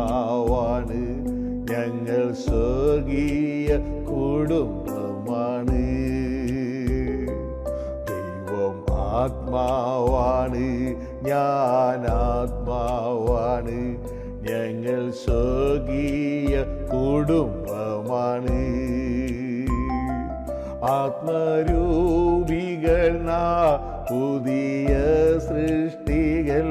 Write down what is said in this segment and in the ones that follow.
ആത്മാവാണ്, ഞങ്ങൾ സ്വർഗീയ കുടുംബമാണ്. ദൈവം ആത്മാവാണ്, ഞാൻ ആത്മാവാണ്, ഞങ്ങൾ സ്വർഗീയ കുടുംബമാണ്. ആത്മരൂപികൾ പുതിയ സൃഷ്ടികൾ,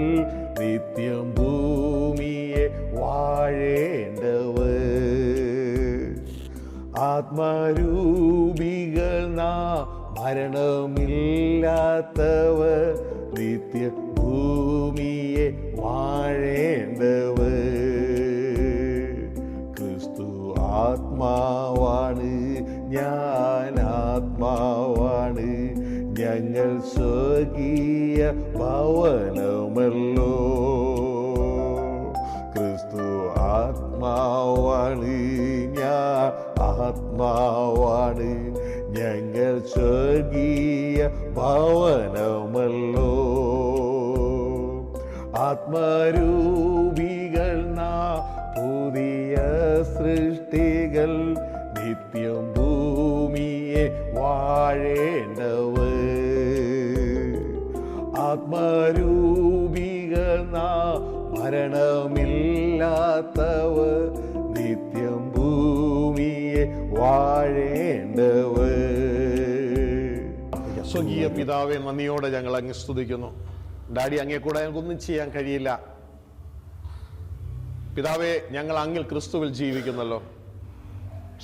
നിത്യം ഭൂമിയെ വാഴേണ്ടവർ. ആത്മരൂപികൾ മരണമില്ലാത്തവർ, നിത്യ ഭൂമിയെ വാഴേണ്ടവർ. ക്രിസ്തു ആത്മാവാണ്, ഞാൻ ആത്മാവാണ്, ഞങ്ങൾ സ്വർഗീയ ഭവനമല്ലോ. ക്രിസ്തു ആത്മാവാണ്, ഞാൻ ആത്മാവാണ്, ഞങ്ങൾ സ്വർഗീയ ഭവനമല്ലോ. ആത്മരൂപികൾ പുതിയ സൃഷ്ടികൾ, നിത്യം ഭൂമിയെ വാഴേണ്ടവർ. ആത്മരൂപികൾ മരണമില്ലാത്തവർ, നിത്യം ഭൂമിയെ വാഴേണ്ടവർ. സ്വർഗീയ പിതാവേ, നന്ദിയോടെ ഞങ്ങൾ അങ്ങ് സ്തുതിക്കുന്നു. ഡാഡി, അങ്ങേ കൂടെ ഞങ്ങൾക്കൊന്നും ചെയ്യാൻ കഴിയില്ല. പിതാവേ, ഞങ്ങൾ അങ്ങിൽ ക്രിസ്തുവിൽ ജീവിക്കുന്നല്ലോ.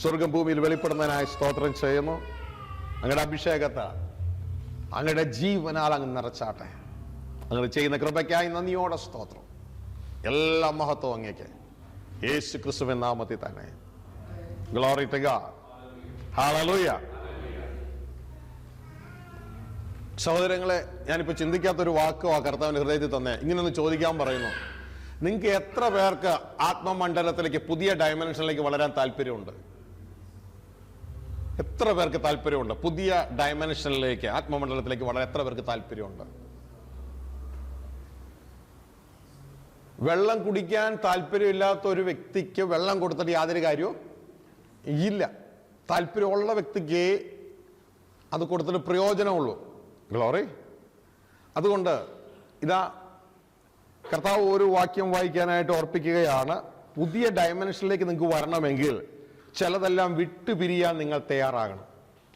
സ്വർഗം ഭൂമിയിൽ വെളിപ്പെടുന്നതിനായി സ്തോത്രം ചെയ്യുന്നു. അങ്ങയുടെ അഭിഷേകത്തെ അങ്ങയുടെ ജീവനാൽ അങ്ങ് നിറച്ചാട്ടെ. അങ്ങനെ ചെയ്യുന്ന കൃപയ്ക്കായി നന്ദിയോടെ സ്തോത്രം. എല്ലാ മഹത്വം അങ്ങേക്ക് യേശു ക്രിസ്തുവിൻ നാമത്തിൽ തന്നെ. Glory to God. ഹല്ലേലൂയ. സഹോദരങ്ങളെ, ഞാനിപ്പോൾ ചിന്തിക്കാത്തൊരു വാക്കോ ആ കർത്താവിന്റെ ഹൃദയത്തിൽ തന്നെ ഇങ്ങനെയൊന്ന് ചോദിക്കാൻ പറയുന്നു. നിങ്ങൾക്ക് എത്ര പേർക്ക് ആത്മമണ്ഡലത്തിലേക്ക്, പുതിയ ഡയമെൻഷനിലേക്ക് വളരാൻ താല്പര്യമുണ്ട്? എത്ര പേർക്ക് താല്പര്യമുണ്ട്? പുതിയ ഡയമെൻഷനിലേക്ക്, ആത്മമണ്ഡലത്തിലേക്ക് വളരാൻ എത്ര പേർക്ക് താല്പര്യമുണ്ട്? വെള്ളം കുടിക്കാൻ താല്പര്യമില്ലാത്ത ഒരു വ്യക്തിക്ക് വെള്ളം കൊടുത്തിട്ട് യാതൊരു കാര്യവും ഇല്ല. താല്പര്യമുള്ള വ്യക്തിക്ക് അത് കൊടുത്തിട്ട് പ്രയോജനമുള്ളൂ. ഗ്ലോറി. അതുകൊണ്ട് ഇതാ കർത്താവ് ഒരു വാക്യം വായിക്കാനായിട്ട് ഓർപ്പിക്കുകയാണ്. പുതിയ ഡയമെൻഷനിലേക്ക് നിങ്ങൾക്ക് വരണമെങ്കിൽ ചിലതെല്ലാം വിട്ടുപിരിയാൻ നിങ്ങൾ തയ്യാറാകണം.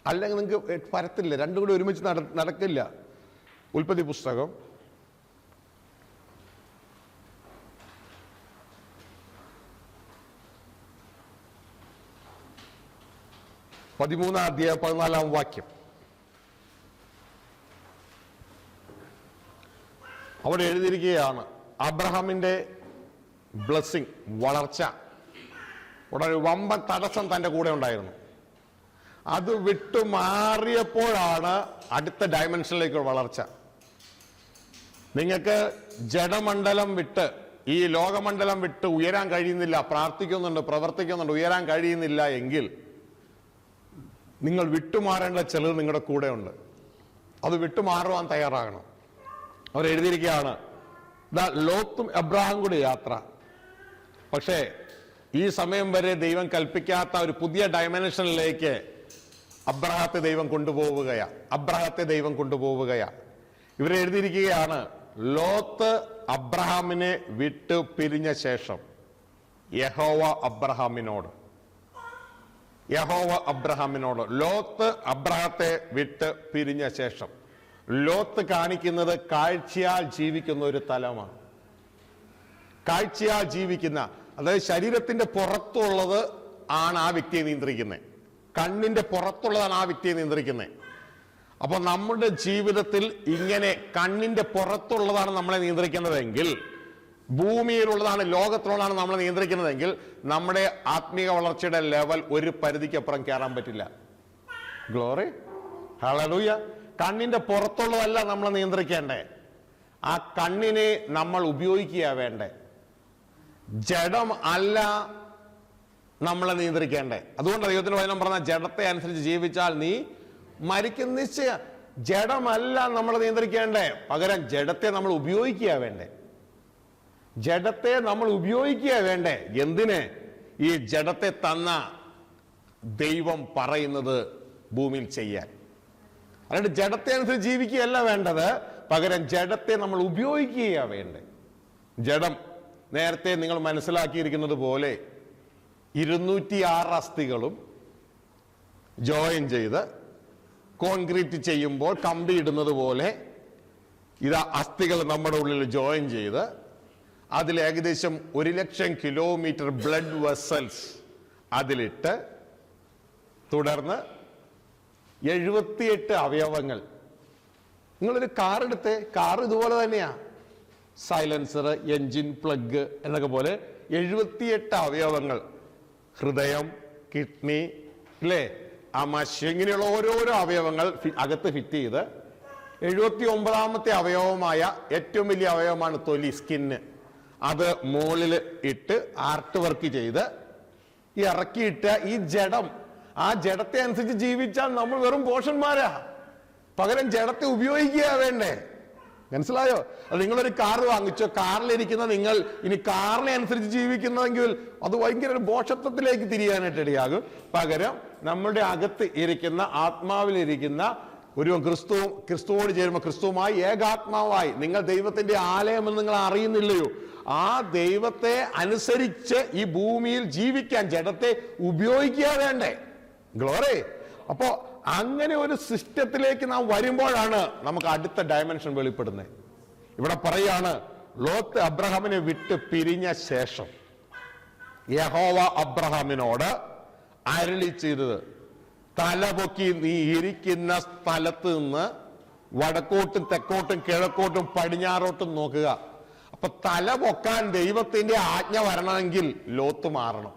അല്ലെങ്കിൽ നിങ്ങൾക്ക് പരത്തില്ല, രണ്ടും കൂടി ഒരുമിച്ച് നടക്കില്ല. ഉൽപ്പത്തി പുസ്തകം 13-14 വാക്യം. അവിടെ എഴുതിയിരിക്കുകയാണ്, അബ്രഹാമിന്റെ ബ്ലെസ്സിങ്, വളർച്ച, ഉടനെ വമ്പൻ തടസ്സം തൻ്റെ കൂടെ ഉണ്ടായിരുന്നു. അത് വിട്ടുമാറിയപ്പോഴാണ് അടുത്ത ഡയമെൻഷനിലേക്ക് വളർച്ച. നിങ്ങൾക്ക് ജഡമണ്ഡലം വിട്ട്, ഈ ലോകമണ്ഡലം വിട്ട് ഉയരാൻ കഴിയുന്നില്ല, പ്രാർത്ഥിക്കുന്നുണ്ട്, പ്രവർത്തിക്കുന്നുണ്ട്, ഉയരാൻ കഴിയുന്നില്ല എങ്കിൽ നിങ്ങൾ വിട്ടുമാറേണ്ട ചിലർ നിങ്ങളുടെ കൂടെ ഉണ്ട്. അത് വിട്ടുമാറുവാൻ തയ്യാറാകണം. അവർ എഴുതിയിരിക്കുകയാണ്, ലോത്തും അബ്രഹാം കൂടി യാത്ര. പക്ഷേ ഈ സമയം വരെ ദൈവം കൽപ്പിക്കാത്ത ഒരു പുതിയ ഡയമെൻഷനിലേക്ക് അബ്രഹാത്തെ ദൈവം കൊണ്ടുപോവുകയാ. ഇവരെ എഴുതിയിരിക്കുകയാണ്, ലോത്ത് അബ്രഹാമിനെ വിട്ടു പിരിഞ്ഞ ശേഷം യഹോവ അബ്രഹാമിനോട് ലോത്ത് അബ്രഹത്തെ വിട്ട് പിരിഞ്ഞ ശേഷം, ലോത്ത് കാണിക്കുന്നത് കാഴ്ചയാൽ ജീവിക്കുന്ന ഒരു തലമാണ്. കാഴ്ചയാൽ ജീവിക്കുന്ന, അതായത് ശരീരത്തിന്റെ പുറത്തുള്ളത് ആണ് ആ വ്യക്തിയെ നിയന്ത്രിക്കുന്നത്. കണ്ണിന്റെ പുറത്തുള്ളതാണ് ആ വ്യക്തിയെ നിയന്ത്രിക്കുന്നത്. അപ്പൊ നമ്മുടെ ജീവിതത്തിൽ ഇങ്ങനെ കണ്ണിന്റെ പുറത്തുള്ളതാണ് നമ്മളെ നിയന്ത്രിക്കുന്നതെങ്കിൽ, ഭൂമിയിലുള്ളതാണ്, ലോകത്തിലുള്ളതാണ് നമ്മളെ നിയന്ത്രിക്കുന്നതെങ്കിൽ, നമ്മുടെ ആത്മീയ വളർച്ചയുടെ ലെവൽ ഒരു പരിധിക്കപ്പുറം കയറാൻ പറ്റില്ല. ഗ്ലോറി. ഹല്ലേലൂയ. കണ്ണിന്റെ പുറത്തുള്ളതല്ല നമ്മളെ നിയന്ത്രിക്കേണ്ടേ, ആ കണ്ണിനെ നമ്മൾ ഉപയോഗിക്കുക വേണ്ടേ. ജഡം അല്ല നമ്മളെ നിയന്ത്രിക്കേണ്ടേ. അതുകൊണ്ട് ദൈവത്തിന്റെ വചനം പറഞ്ഞ, ജഡത്തെ അനുസരിച്ച് ജീവിച്ചാൽ നീ മരിക്കും നിശ്ചയം. ജഡമല്ല നമ്മളെ നിയന്ത്രിക്കേണ്ടേ, പകരം ജഡത്തെ നമ്മൾ ഉപയോഗിക്കുക വേണ്ടേ. ജഡത്തെ നമ്മൾ ഉപയോഗിക്കുക വേണ്ടേ? എന്തിന്? ഈ ജഡത്തെ തന്ന ദൈവം പറയുന്നത് ഭൂമിയിൽ ചെയ്യാൻ. അല്ലാണ്ട് ജഡത്തെ അനുസരിച്ച് ജീവിക്കുകയല്ല വേണ്ടത്, പകരം ജഡത്തെ നമ്മൾ ഉപയോഗിക്കുകയാ വേണ്ടേ. ജഡം നേരത്തെ നിങ്ങൾ മനസ്സിലാക്കിയിരിക്കുന്നത് പോലെ 206 അസ്ഥികളും ജോയിൻ ചെയ്ത് കോൺക്രീറ്റ് ചെയ്യുമ്പോൾ കമ്പി ഇടുന്നത് പോലെ ഇതാ അസ്ഥികൾ നമ്മുടെ ഉള്ളിൽ ജോയിൻ ചെയ്ത് അതിൽ ഏകദേശം 1,00,000 കിലോമീറ്റർ ബ്ലഡ് വെസൽസ് അതിലിട്ട് തുടർന്ന് 78 അവയവങ്ങൾ. നിങ്ങളൊരു കാർ എടുത്തേ, കാർ ഇതുപോലെ തന്നെയാ, സൈലൻസർ, എൻജിൻ, പ്ലഗ് എന്നൊക്കെ പോലെ 78 അവയവങ്ങൾ. ഹൃദയം, കിഡ്നി, അല്ലേ, ആമാശയം, ഇങ്ങനെയുള്ള ഓരോരോ അവയവങ്ങൾ അകത്ത് ഫിറ്റ് ചെയ്ത് 79ാമത്തെ അവയവമായ ഏറ്റവും വലിയ അവയവമാണ് തൊലി, സ്കിന്ന്. അത് മുകളിൽ ഇട്ട് ആർട്ട് വർക്ക് ചെയ്ത് ഇറക്കിയിട്ട് ഈ ജഡം, ആ ജഡത്തെ അനുസരിച്ച് ജീവിച്ചാൽ നമ്മൾ വെറും പോഷന്മാരാ. പകരം ജഡത്തെ ഉപയോഗിക്കുക വേണ്ടേ? മനസ്സിലായോ? അത് നിങ്ങളൊരു കാർ വാങ്ങിച്ചോ, കാറിലിരിക്കുന്ന നിങ്ങൾ ഇനി കാറിനെ അനുസരിച്ച് ജീവിക്കുന്നതെങ്കിൽ അത് ഭയങ്കര ഒരു ബോഷത്വത്തിലേക്ക് തിരിയാനായിട്ട് ഇടയാകും. പകരം നമ്മുടെ അകത്ത് ഇരിക്കുന്ന, ആത്മാവിലിരിക്കുന്ന ഒരു ക്രിസ്തുവോട് ചേരുമ്പോൾ ക്രിസ്തുവുമായി ഏകാത്മാവായി നിങ്ങൾ ദൈവത്തിന്റെ ആലയമെന്ന് നിങ്ങൾ അറിയുന്നില്ലയോ? ആ ദൈവത്തെ അനുസരിച്ച് ഈ ഭൂമിയിൽ ജീവിക്കാൻ ജഡത്തെ ഉപയോഗിക്കുക വേണ്ടേ? ഗ്ലോറി. അപ്പോ അങ്ങനെ ഒരു സിസ്റ്റത്തിലേക്ക് നാം വരുമ്പോഴാണ് നമുക്ക് അടുത്ത ഡയമെൻഷൻ വെളിപ്പെടുന്നത്. ഇവിടെ പറയാണ്, ലോത്ത് അബ്രഹാമിനെ വിട്ട് പിരിഞ്ഞ ശേഷം യഹോവ അബ്രഹാമിനോട് അരുളി ചെയ്തത്, തലപൊക്കി നീ ഇരിക്കുന്ന സ്ഥലത്ത് നിന്ന് വടക്കോട്ടും തെക്കോട്ടും കിഴക്കോട്ടും പടിഞ്ഞാറോട്ടും നോക്കുക. അപ്പൊ തല പൊക്കാൻ ദൈവത്തിന്റെ ആജ്ഞ വരണമെങ്കിൽ ലോത്ത് മാറണം.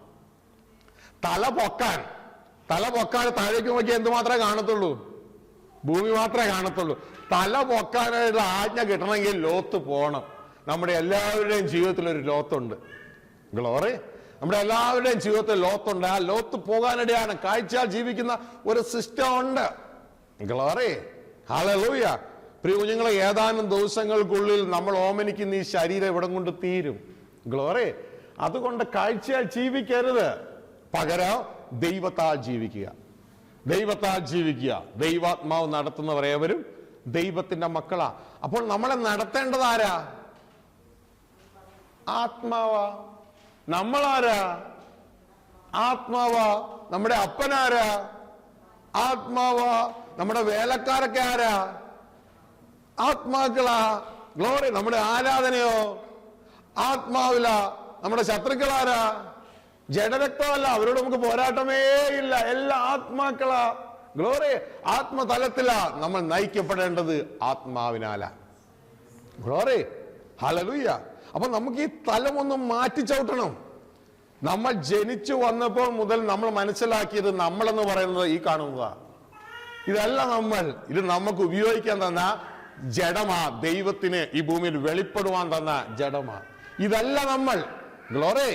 തല പൊക്കാൻ താഴേക്ക് നോക്കി എന്ത് മാത്രമേ കാണത്തുള്ളൂ? ഭൂമി മാത്രമേ കാണത്തുള്ളൂ. തല പൊക്കാനായിട്ടുള്ള ആജ്ഞ കിട്ടണമെങ്കിൽ ലോത്ത് പോകണം. നമ്മുടെ എല്ലാവരുടെയും ജീവിതത്തിൽ ഒരു ലോത്തുണ്ട്. ഗ്ലോറി. നമ്മുടെ എല്ലാവരുടെയും ജീവിതത്തിൽ ലോത്തുണ്ട്. ആ ലോത്ത് പോകാനിടയാണ്. കാഴ്ചയാൽ ജീവിക്കുന്ന ഒരു സിസ്റ്റം ഉണ്ട്. ഗ്ലോറി. ഹല്ലേലൂയ. പ്രിയ കുഞ്ഞുങ്ങളെ, ഏതാനും ദിവസങ്ങൾക്കുള്ളിൽ നമ്മൾ ഓമനിക്കുന്ന ഈ ശരീരം ഇവിടം കൊണ്ട് തീരും. ഗ്ലോറി. അതുകൊണ്ട് കാഴ്ചയാൽ ജീവിക്കരുത്, പകരം ദൈവത്താൽ ജീവിക്കുക. ദൈവത്താൽ ജീവിക്കുക. ദൈവാത്മാവ് നടത്തുന്നവർ ഏവരും ദൈവത്തിന്റെ മക്കളാ. അപ്പോൾ നമ്മളെ നടത്തേണ്ടത് ആരാ? ആത്മാവാ. നമ്മളാരാ? ആത്മാവാ. നമ്മുടെ അപ്പനാരാ? ആത്മാവാ. നമ്മുടെ വേലക്കാരൊക്കെ ആരാ? ആത്മാക്കളാ. ഗ്ലോറി. നമ്മുടെ ആരാധനയോ ആത്മാവിലാ. നമ്മുടെ ശത്രുക്കളാരാ? ജഡരക്തമല്ല, അവരോട് നമുക്ക് പോരാട്ടമേ ഇല്ല. എല്ലാ ആത്മാക്കളാ. ഗ്ലോറി. ആത്മതലത്തിലാ നമ്മൾ നയിക്കപ്പെടേണ്ടത്, ആത്മാവിനാലാ. ഗ്ലോറി. ഹല്ലേലൂയ. അപ്പൊ നമുക്ക് ഈ തലമൊന്ന് മാറ്റി ചവിട്ടണം. നമ്മൾ ജനിച്ചു വന്നപ്പോൾ മുതൽ നമ്മൾ മനസ്സിലാക്കിയത് നമ്മളെന്ന് പറയുന്നത് ഈ കാണുന്നതാ. ഇതല്ല നമ്മൾ. ഇത് നമുക്ക് ഉപയോഗിക്കാൻ തന്ന ജഡമാ. ദൈവത്തിന് ഈ ഭൂമിയിൽ വെളിപ്പെടുവാൻ തന്ന ജഡമാ. ഇതല്ല നമ്മൾ. ഗ്ലോറി.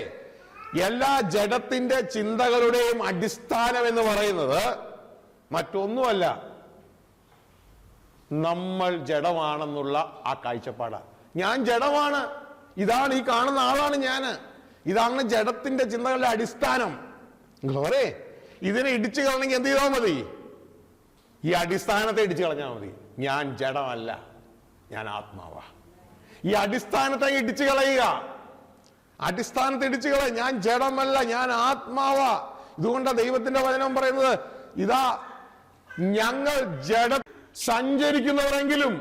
എല്ലാ ജഡത്തിന്റെ ചിന്തകളുടെയും അടിസ്ഥാനം എന്ന് പറയുന്നത് മറ്റൊന്നുമല്ല, നമ്മൾ ജഡമാണെന്നുള്ള ആ കാഴ്ചപ്പാടാണ്. ഞാൻ ജഡമാണ്, ഇതാണ്, ഈ കാണുന്ന ആളാണ് ഞാൻ. ഇതാണ് ജഡത്തിന്റെ ചിന്തകളുടെ അടിസ്ഥാനം. ഗ്ലോറി. ഇതിനെ ഇടിച്ചു കളഞ്ഞെങ്കിൽ എന്ത് ചെയ്താൽ മതി? ഈ അടിസ്ഥാനത്തെ ഇടിച്ചു കളഞ്ഞാൽ മതി. ഞാൻ ജഡമല്ല, ഞാൻ ആത്മാവാ. ഈ അടിസ്ഥാനത്തെ ഇടിച്ചു കളയുക. അടിസ്ഥാനത്തെ ഇടിച്ചു കളയുക. ഞാൻ ജഡമല്ല, ഞാൻ ആത്മാവാ. ഇതുകൊണ്ടാണ് ദൈവത്തിന്റെ വചനം പറയുന്നത്, ഇതാ ഞങ്ങൾ ജഡ സഞ്ചരിക്കുന്നവരെങ്കിലും.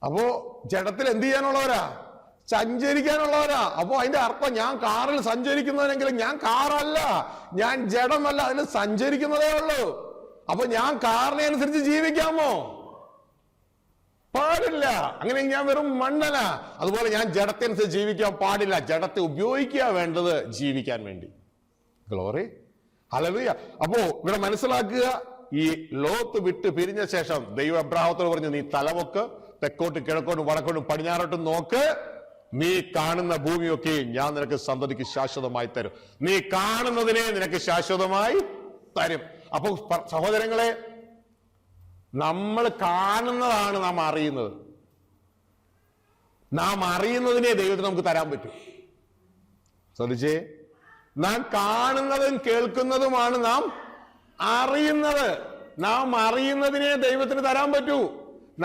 അപ്പോ ജഡത്തിൽ എന്ത് ചെയ്യാനുള്ളവരാ? സഞ്ചരിക്കാനുള്ളവരാ. അപ്പോ അതിന്റെ അർത്ഥം, ഞാൻ കാറിൽ സഞ്ചരിക്കുന്നവരെങ്കിലും ഞാൻ കാറല്ല, ഞാൻ ജഡമല്ല, അതിൽ സഞ്ചരിക്കുന്നതേ ഉള്ളൂ. അപ്പൊ ഞാൻ കാറിനെ അനുസരിച്ച് ജീവിക്കാമോ? പാടില്ല. അങ്ങനെ ഞാൻ വെറും മണ്ണനാ. അതുപോലെ ഞാൻ ജഡത്തെ അനുസരിച്ച് ജീവിക്കാൻ പാടില്ല. ജഡത്തെ ഉപയോഗിക്കുക വേണ്ടത് ജീവിക്കാൻ വേണ്ടി. ഗ്ലോറി. ഹല്ലേലൂയ. അപ്പോ ഇവിടെ മനസ്സിലാക്കുക, ഈ ലോത്ത് വിട്ട് പിരിഞ്ഞ ശേഷം ദൈവം അബ്രാഹത്തോട് പറഞ്ഞു, നീ തലവൊക്ക്, തെക്കോട്ടും കിഴക്കോട്ടും വടക്കോട്ടും പടിഞ്ഞാറോട്ടും നോക്ക്. നീ കാണുന്ന ഭൂമിയൊക്കെ ഞാൻ നിനക്ക് സന്തതിക്ക് ശാശ്വതമായി തരും. നീ കാണുന്നതിനെ നിനക്ക് ശാശ്വതമായി തരും. അപ്പൊ സഹോദരങ്ങളെ, നമ്മൾ കാണുന്നതാണ് നാം അറിയുന്നത്. നാം അറിയുന്നതിനെ ദൈവത്തിന് നമുക്ക് തരാൻ പറ്റും. ശ്രദ്ധിച്ചേ, നാം കാണുന്നതും കേൾക്കുന്നതുമാണ് നാം അറിയുന്നത്. നാം അറിയുന്നതിനെ ദൈവത്തിന് തരാൻ പറ്റൂ.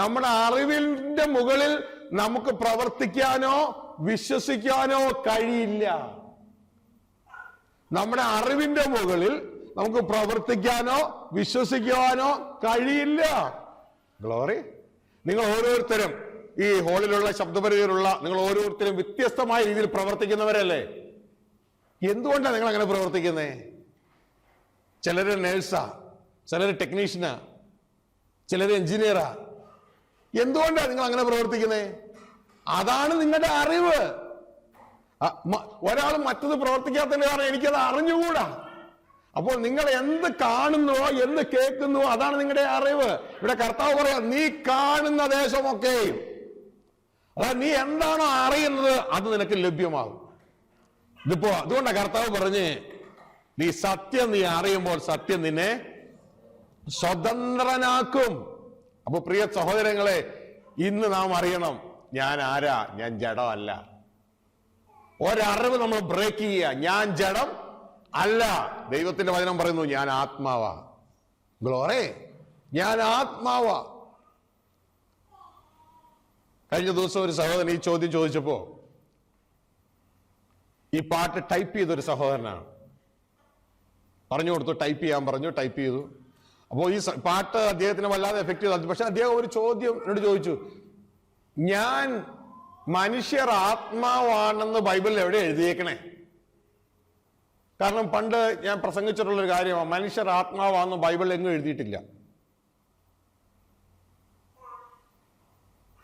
നമ്മുടെ അറിവിന്റെ മുകളിൽ നമുക്ക് പ്രവർത്തിക്കാനോ വിശ്വസിക്കാനോ കഴിയില്ല. നമ്മുടെ അറിവിന്റെ മുകളിൽ നമുക്ക് പ്രവർത്തിക്കാനോ വിശ്വസിക്കാനോ കഴിയില്ല. ഗ്ലോറി. നിങ്ങൾ ഓരോരുത്തരും ഈ ഹോളിലുള്ള ശബ്ദപരിധിയിലുള്ള നിങ്ങൾ ഓരോരുത്തരും വ്യത്യസ്തമായ രീതിയിൽ പ്രവർത്തിക്കുന്നവരല്ലേ? എന്തുകൊണ്ടാണ് നിങ്ങൾ അങ്ങനെ പ്രവർത്തിക്കുന്നേ? ചിലര് നേഴ്സാ, ചിലര് ടെക്നീഷ്യനാ, ചിലര് എഞ്ചിനീയറാ. എന്തുകൊണ്ടാണ് നിങ്ങൾ അങ്ങനെ പ്രവർത്തിക്കുന്നേ? അതാണ് നിങ്ങളുടെ അറിവ്. ഒരാൾ മറ്റത് പ്രവർത്തിക്കാത്തതിന്റെ കാരണം എനിക്കത് അറിഞ്ഞുകൂടാ. അപ്പോൾ നിങ്ങൾ എന്ത് കാണുന്നുവോ എന്ത് കേൾക്കുന്നുവോ അതാണ് നിങ്ങളുടെ അറിവ്. ഇവിടെ കർത്താവ് പറയാ, നീ കാണുന്ന ദേശമൊക്കെയും, അതായത് നീ എന്താണോ അറിയുന്നത് അത് നിനക്ക് ലഭ്യമാകും. ഇതിപ്പോ അതുകൊണ്ടാണ് കർത്താവ് പറഞ്ഞ്, നീ സത്യം നീ അറിയുമ്പോൾ സത്യം നിന്നെ സ്വതന്ത്രനാക്കും. അപ്പൊ പ്രിയ സഹോദരങ്ങളെ, ഇന്ന് നാം അറിയണം, ഞാൻ ആരാ? ഞാൻ ജഡമല്ല. ഒരറിവ് നമ്മൾ ബ്രേക്ക് ചെയ്യുക. ഞാൻ ജഡം അല്ല. ദൈവത്തിന്റെ വചനം പറയുന്നു, ഞാൻ ആത്മാവാ. ഗ്ലോറി. ഞാൻ ആത്മാവാ. കഴിഞ്ഞ ദിവസം ഒരു സഹോദരൻ ഈ ചോദ്യം ചോദിച്ചപ്പോ, ഈ പാട്ട് ടൈപ്പ് ചെയ്തൊരു സഹോദരനാണ്. പറഞ്ഞു കൊടുത്തു, ടൈപ്പ് ചെയ്യാൻ പറഞ്ഞു, ടൈപ്പ് ചെയ്തു. അപ്പോൾ ഈ പാട്ട് അദ്ദേഹത്തിന് വല്ലാതെ എഫക്ട് ചെയ്തു. പക്ഷെ അദ്ദേഹം ഒരു ചോദ്യം എന്നോട് ചോദിച്ചു, ഞാൻ മനുഷ്യർ ആത്മാവാണെന്ന് ബൈബിളിൽ എവിടെ എഴുതിയേക്കണേ? കാരണം പണ്ട് ഞാൻ പ്രസംഗിച്ചിട്ടുള്ളൊരു കാര്യമാണ്, മനുഷ്യർ ആത്മാവാണെന്ന് ബൈബിളിൽ എങ്ങും എഴുതിയിട്ടില്ല.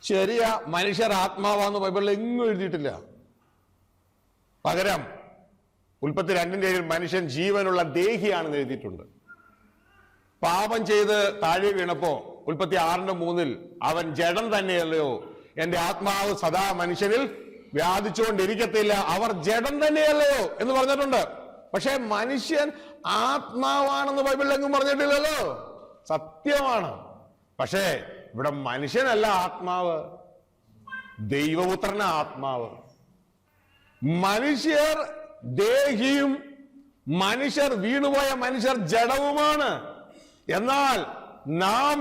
ശരിയാ, മനുഷ്യർ ആത്മാവാന്ന് ബൈബിളിൽ എങ്ങും എഴുതിയിട്ടില്ല. പകരം ഉൽപ്പത്തി 2:7 മനുഷ്യൻ ജീവനുള്ള ദേഹിയാണെന്ന് എഴുതിയിട്ടുണ്ട്. പാപം ചെയ്ത് താഴെ വീണപ്പോ ഉൽപ്പത്തി 6:3 അവൻ ജഡം തന്നെയല്ലയോ, എന്റെ ആത്മാവ് സദാ മനുഷ്യനിൽ വ്യാധിച്ചുകൊണ്ടിരിക്കത്തില്ല, അവർ ജഡം തന്നെയല്ലയോ എന്ന് പറഞ്ഞിട്ടുണ്ട്. പക്ഷെ മനുഷ്യൻ ആത്മാവാണെന്ന് ബൈബിളിൽ എങ്ങും പറഞ്ഞിട്ടില്ലല്ലോ. സത്യമാണ്. പക്ഷേ ഇവിടെ മനുഷ്യനല്ല ആത്മാവ്, ദൈവപുത്രന ആത്മാവ്. മനുഷ്യർ ദേഹിയും മനുഷ്യർ വീണുപോയ മനുഷ്യർ ജഡവുമാണ്. എന്നാൽ നാം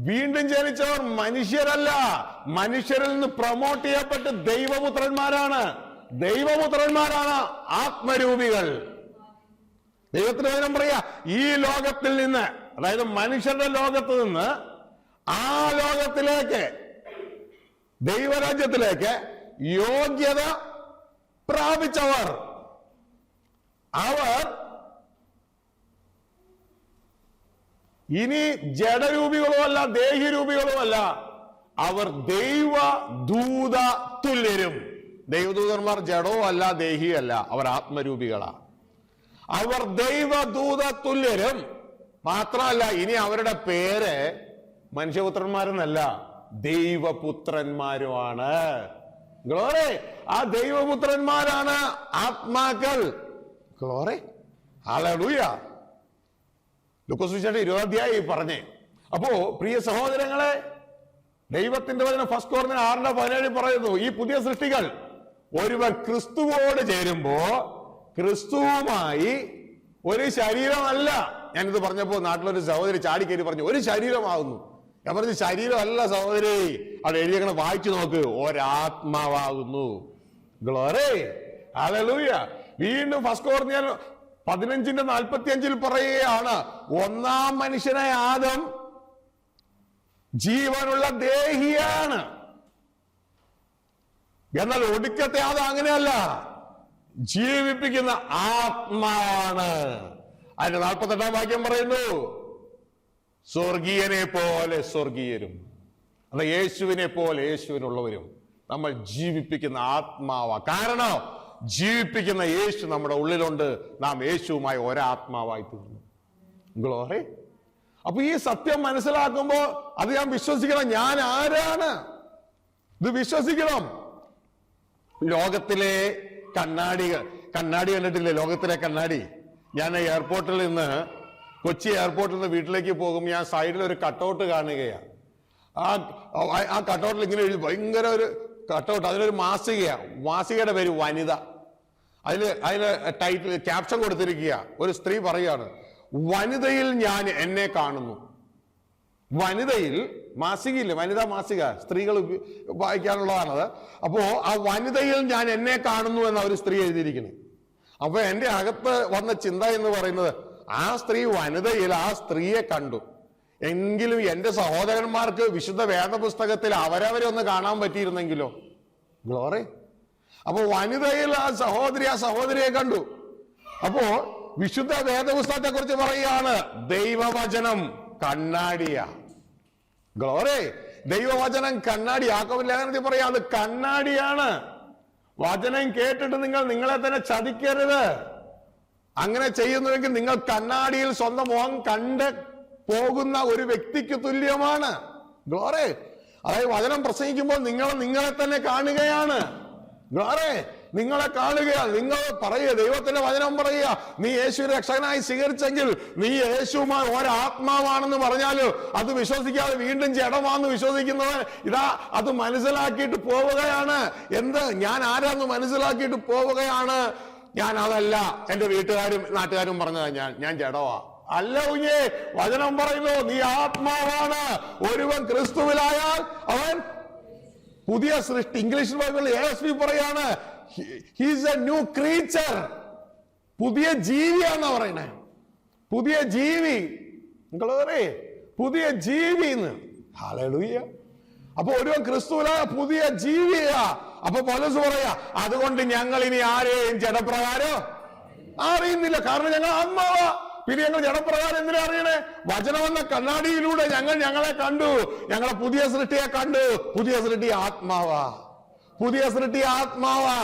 വീണ്ടും ജനിച്ചവർ മനുഷ്യരല്ല, മനുഷ്യരിൽ നിന്ന് പ്രൊമോട്ട് ചെയ്യപ്പെട്ട് ദൈവപുത്രന്മാരാണ്. ദൈവപുത്രന്മാരാണ് ആത്മരൂപികൾ. ദൈവത്തിന് വചനം പറയാ, ഈ ലോകത്തിൽ നിന്ന്, അതായത് മനുഷ്യരുടെ ലോകത്ത് നിന്ന് ആ ലോകത്തിലേക്ക്, ദൈവരാജ്യത്തിലേക്ക് യോഗ്യത പ്രാപിച്ചവർ, അവർ ഇനി ജഡരൂപികളുമല്ല ദേഹിരൂപികളുമല്ല, അവർ ദൈവദൂത തുല്യരും. ദൈവദൂതന്മാർ ജഡവും അല്ല ദേഹിയല്ല, അവർ ആത്മരൂപികളാ. അവർ ദൈവദൂത തുല്യരും. മാത്രമല്ല, ഇനി അവരുടെ പേര് മനുഷ്യപുത്രന്മാരെന്നല്ല, ദൈവപുത്രന്മാരുമാണ്. ഗ്ലോറി. ആ ദൈവപുത്രന്മാരാണ് ആത്മാക്കൾ. ഗ്ലോറി. ഹല്ലേലൂയ. ലൂക്കോസ് സുവിശേഷം 20 പറഞ്ഞേ. അപ്പോ പ്രിയ സഹോദരങ്ങളെ, ദൈവത്തിന്റെ വചനം 1 Corinthians 6:17 പറയുന്നു, ഈ പുതിയ സൃഷ്ടികൾ ഒരുവൻ ക്രിസ്തുവോട് ചേരുമ്പോ ക്രിസ്തുവുമായി ഒരു ശരീരമല്ല. ഞാനിത് പറഞ്ഞപ്പോ നാട്ടിലൊരു സഹോദരി ചാടിക്കേരി പറഞ്ഞു, ഒരു ശരീരമാകുന്നു. ഞാൻ പറഞ്ഞു, ശരീരമല്ല സഹോദരി, അവിടെ എഴുതിയേക്കണ വായിച്ചു നോക്ക്, ഒരാത്മാവാകുന്നു. ഗ്ലോറി. ഹല്ലേലൂയ. വീണ്ടും 1 Corinthians 15:45 പറയുകയാണ്, ഒന്നാം മനുഷ്യനായ ആദം ജീവനുള്ള ദേഹിയാണ്. എന്നാൽ ഒടുക്കത്തെ ആദം അങ്ങനെയല്ല, ജീവിപ്പിക്കുന്ന ആത്മാവാണ്. അതിന്റെ 48 വാക്യം പറയുന്നു, സ്വർഗീയനെ പോലെ സ്വർഗീയരും, അല്ല യേശുവിനെ പോലെ യേശുവിനുള്ളവരും. നമ്മൾ ജീവിപ്പിക്കുന്ന ആത്മാവാ. കാരണം ജീവിപ്പിക്കുന്ന യേശു നമ്മുടെ ഉള്ളിലുണ്ട്. നാം യേശുവുമായി ഒരാത്മാവായി തീർന്നു. ഗ്ലോറി. അപ്പൊ ഈ സത്യം മനസ്സിലാക്കുമ്പോ അത് ഞാൻ വിശ്വസിക്കണം. ഞാൻ ആരാണ്? ഇത് വിശ്വസിക്കണം. ലോകത്തിലെ കണ്ണാടി കണ്ടിട്ടില്ലേ? ലോകത്തിലെ കണ്ണാടി. ഞാൻ എയർപോർട്ടിൽ നിന്ന്, കൊച്ചി എയർപോർട്ടിൽ നിന്ന് വീട്ടിലേക്ക് പോകും. ഞാൻ സൈഡിൽ ഒരു കട്ടൗട്ട് കാണുകയാണ്. ആ കട്ടൗട്ടിൽ ഇങ്ങനെ എഴുതി, ഭയങ്കര ഒരു കട്ടൗട്ട്, അതിലൊരു മാസികയുടെ പേര് വനിത. അതില് ടൈറ്റിൽ ക്യാപ്ഷൻ കൊടുത്തിരിക്കുക, ഒരു സ്ത്രീ പറയാണ്, വനിതയിൽ ഞാൻ എന്നെ കാണുന്നു. വനിതയിൽ, മാസികയില്ലേ, വനിതാ മാസിക, സ്ത്രീകൾ വായിക്കാനുള്ളതാണത്. അപ്പോ ആ വനിതയിൽ ഞാൻ എന്നെ കാണുന്നു എന്ന ഒരു സ്ത്രീ എഴുതിയിരിക്കുന്നത്. അപ്പൊ എന്റെ അകത്ത് വന്ന ചിന്ത എന്ന് പറയുന്നത്, ആ സ്ത്രീ വനിതയിൽ ആ സ്ത്രീയെ കണ്ടു എങ്കിലും എന്റെ സഹോദരന്മാർക്ക് വിശുദ്ധ വേദപുസ്തകത്തിൽ അവരവരെ ഒന്ന് കാണാൻ പറ്റിയിരുന്നെങ്കിലോ. ഗ്ലോറി. അപ്പൊ വനിതയിൽ ആ സഹോദരിയെ കണ്ടു. അപ്പോ വിശുദ്ധ വേദപുസ്തകത്തെ കുറിച്ച് പറയുകയാണ്, ദൈവവചനം കണ്ണാടിയ. ഗ്ലോറി. ദൈവവചനം കണ്ണാടി. യാക്കോബ് ലേഖനത്തിൽ പറയാ, അത് കണ്ണാടിയാണ്. വചനം കേട്ടിട്ട് നിങ്ങൾ നിങ്ങളെ തന്നെ ചതിക്കരുത്. അങ്ങനെ ചെയ്യുന്നുവെങ്കിൽ നിങ്ങൾ കണ്ണാടിയിൽ സ്വന്തം മുഖം കണ്ട് പോകുന്ന ഒരു വ്യക്തിക്ക് തുല്യമാണ്. ഗ്ലോറി. അതായത് വചനം പ്രസംഗിക്കുമ്പോൾ നിങ്ങളെ തന്നെ കാണുകയാണ്. ഗ്ലോറി. നിങ്ങളെ കാണുകയാണ്. നിങ്ങൾ പറയുക, ദൈവത്തിന്റെ വചനം പറയുക, നീ യേശു രക്ഷകനായി സ്വീകരിച്ചെങ്കിൽ നീ യേശുവുമായി ഒരാത്മാവാണെന്ന് പറഞ്ഞാല് അത് വിശ്വസിക്കാതെ വീണ്ടും ജഡമാണെന്ന് വിശ്വസിക്കുന്നവൻ ഇതാ അത് മനസ്സിലാക്കിയിട്ട് പോവുകയാണ്. എന്ത്? ഞാൻ ആരാന്ന് മനസ്സിലാക്കിയിട്ട് പോവുകയാണ്. ഞാൻ അതല്ല, എന്റെ വീട്ടുകാരും നാട്ടുകാരും പറഞ്ഞതാ ഞാൻ ജഡമാ. അല്ല കുഞ്ഞേ, വചനം പറയുന്നു നീ ആത്മാവാണ്. ഒരുവൻ ക്രിസ്തുവിലായാൽ അവൻ പുതിയ സൃഷ്ടി. ഇംഗ്ലീഷ് ബൈബിളിൽ ASV പറയാണ്, ഹീസ് എ ന്യൂ ക്രീച്ചർ. പുതിയ ജീവിയാണെന്ന് പറയണേ. പുതിയ ജീവി. പുതിയ ജീവി. ഹല്ലേലൂയ. അപ്പൊ ഒരുവൻ ക്രിസ്തുവിലായ പുതിയ ജീവിയാ. അപ്പൊ പൗലോസ് പറയാ, അതുകൊണ്ട് ഞങ്ങൾ ഇനി ആരെയും ജഡപ്രകാരം അറിയുന്നില്ല, കാരണം ഞങ്ങൾ ആത്മാവാ. പിന്നെ ഞങ്ങൾ ജഡപ്രകാരം എന്തിനാ അറിയണേ? വചനമെന്ന കണ്ണാടിയിലൂടെ ഞങ്ങളെ കണ്ടു. ഞങ്ങളെ പുതിയ സൃഷ്ടിയെ കണ്ടു. പുതിയ സൃഷ്ടി ആത്മാവാ. പുതിയ സൃഷ്ടി ആത്മാവാ.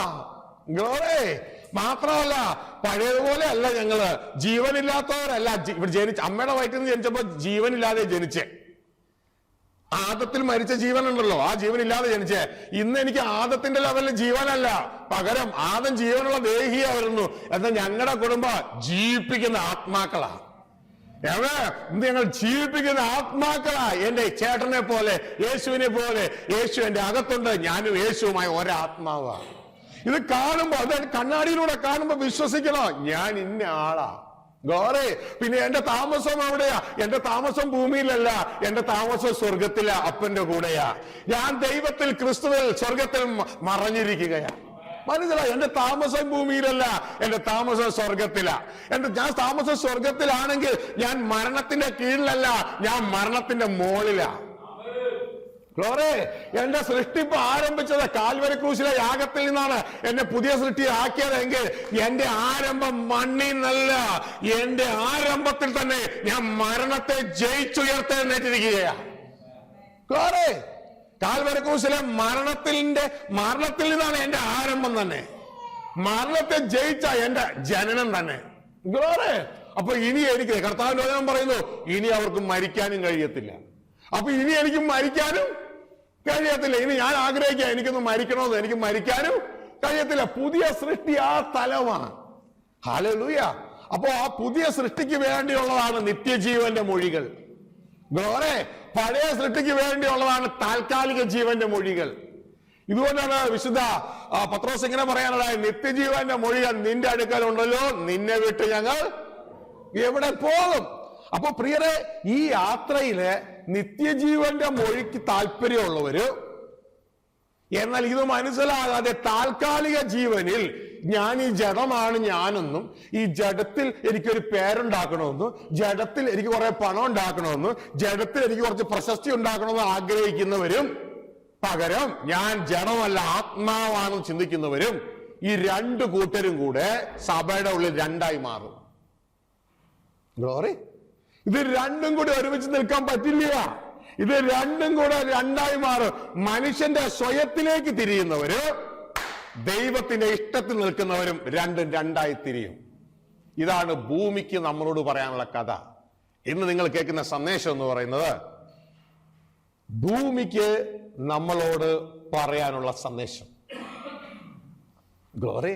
ഗ്ലോറി. മാത്രമല്ല, പഴയതുപോലെ അല്ല, ഞങ്ങള് ജീവനില്ലാത്തവരല്ല. ഇവിടെ അമ്മയുടെ വയറ്റിൽ നിന്ന് ജനിച്ചപ്പോ ജീവനില്ലാതെ ജനിച്ചേ. ആദത്തിൽ മരിച്ച ജീവനുണ്ടല്ലോ, ആ ജീവനില്ലാതെ ജനിച്ചേ. ഇന്ന് എനിക്ക് ആദത്തിന്റെ ലെവലിൽ ജീവനല്ല, പകരം ആദം ജീവനുള്ള ദേഹിയാ വരുന്നു. എന്നാൽ ഞങ്ങളുടെ കുടുംബം ജീവിപ്പിക്കുന്ന ആത്മാക്കളാ. ഇന്ന് ഞങ്ങൾ ജീവിപ്പിക്കുന്ന ആത്മാക്കളാ. എന്റെ ചേട്ടനെ പോലെ, യേശുവിനെ പോലെ. യേശു എന്റെ അകത്തുണ്ട്, ഞാനും യേശുവുമായി ഒരാത്മാവാ. ഇത് കാണുമ്പോ, അത് കണ്ണാടിയിലൂടെ കാണുമ്പോ വിശ്വസിക്കണോ, ഞാൻ ഇന്ന ആളാ. ഗോറെ. പിന്നെ എന്റെ താമസം എവിടെയാ? എന്റെ താമസം ഭൂമിയിലല്ല, എന്റെ താമസം സ്വർഗത്തിലാ, അപ്പന്റെ കൂടെയാ. ഞാൻ ദൈവത്തിൽ, ക്രിസ്തുവിൽ, സ്വർഗത്തിൽ മറഞ്ഞിരിക്കുകയാ. മനസ്സിലായി? എന്റെ താമസം ഭൂമിയിലല്ല, എന്റെ താമസം സ്വർഗത്തിലാ. ഞാൻ താമസം സ്വർഗത്തിലാണെങ്കിൽ ഞാൻ മരണത്തിന്റെ കീഴിലല്ല, ഞാൻ മരണത്തിന്റെ മുകളിലാ. ഗ്ലോറി. എന്റെ സൃഷ്ടിപ്പ് ആരംഭിച്ചത് കാൽവരി ക്രൂശിലെ യാഗത്തിൽ നിന്നാണ് എന്നെ പുതിയ സൃഷ്ടി ആക്കിയതെങ്കിൽ എന്റെ ആരംഭം മണ്ണിൽ നിന്നല്ല, എന്റെ ആരംഭത്തിൽ തന്നെ ഞാൻ മരണത്തെ ജയിച്ചുയർത്തെഴുന്നേറ്റിരിക്കുകയാണ്. ഗ്ലോറി. കാൽവരി ക്രൂശിലെ മരണത്തിൽ നിന്നാണ് എന്റെ ആരംഭം തന്നെ. മരണത്തെ ജയിച്ച എന്റെ ജനനം തന്നെ. ഗ്ലോറി. അപ്പൊ ഇനി എനിക്ക് കർത്താവിന്റെ വചനം പറയുന്നു, ഇനി അവർക്ക് മരിക്കാനും കഴിയത്തില്ല. അപ്പൊ ഇനി എനിക്ക് മരിക്കാനും കഴിയത്തില്ല. ഇനി ഞാൻ ആഗ്രഹിക്കുക എനിക്കൊന്ന് മരിക്കണമെന്ന്, എനിക്ക് മരിക്കാനും കഴിയത്തില്ല. പുതിയ സൃഷ്ടി ആ തലമാണ്. ഹല്ലേലൂയ. അപ്പോ ആ പുതിയ സൃഷ്ടിക്ക് വേണ്ടിയുള്ളതാണ് നിത്യജീവന്റെ മൊഴികൾ. ഗ്ലോറി. പഴയ സൃഷ്ടിക്ക് വേണ്ടിയുള്ളതാണ് താൽക്കാലിക ജീവന്റെ മൊഴികൾ. ഇതുകൊണ്ടാണ് വിശുദ്ധ പത്രോസ് ഇങ്ങനെ പറയാനുള്ള, നിത്യജീവന്റെ മൊഴികൾ നിന്റെ അടുക്കൽ ഉണ്ടല്ലോ, നിന്നെ വിട്ട് ഞങ്ങൾ എവിടെ പോകും? അപ്പൊ പ്രിയരെ, ഈ യാത്രയില് നിത്യജീവന്റെ മൊഴിക്ക് താല്പര്യമുള്ളവര്, എന്നാൽ ഇത് മനസ്സിലാകാതെ താൽക്കാലിക ജീവനിൽ ഞാൻ ഈ ജഡമാണ് ഞാനെന്നും, ഈ ജഡത്തിൽ എനിക്കൊരു പേരുണ്ടാക്കണമെന്നും, ജഡത്തിൽ എനിക്ക് കുറെ പണം ഉണ്ടാക്കണമെന്നും, ജഡത്തിൽ എനിക്ക് കുറച്ച് പ്രശസ്തി ഉണ്ടാക്കണമെന്ന് ആഗ്രഹിക്കുന്നവരും, പകരം ഞാൻ ജഡമല്ല ആത്മാവാണെന്ന് ചിന്തിക്കുന്നവരും, ഈ രണ്ടു കൂട്ടരും കൂടെ സഭയുടെ ഉള്ളിൽ രണ്ടായി മാറും. ഗ്ലോറി. ഇത് രണ്ടും കൂടി ഒരുമിച്ച് നിൽക്കാൻ പറ്റില്ല. ഇത് രണ്ടും കൂടെ രണ്ടായി മാറും. മനുഷ്യന്റെ സ്വയത്തിലേക്ക് തിരിയുന്നവര്, ദൈവത്തിന്റെ ഇഷ്ടത്തിൽ നിൽക്കുന്നവരും രണ്ടും രണ്ടായി തിരിയും. ഇതാണ് ഭൂമിക്ക് നമ്മളോട് പറയാനുള്ള കഥ. ഇന്ന് നിങ്ങൾ കേൾക്കുന്ന സന്ദേശം എന്ന് പറയുന്നത് ഭൂമിക്ക് നമ്മളോട് പറയാനുള്ള സന്ദേശം. ഗ്ലോറി.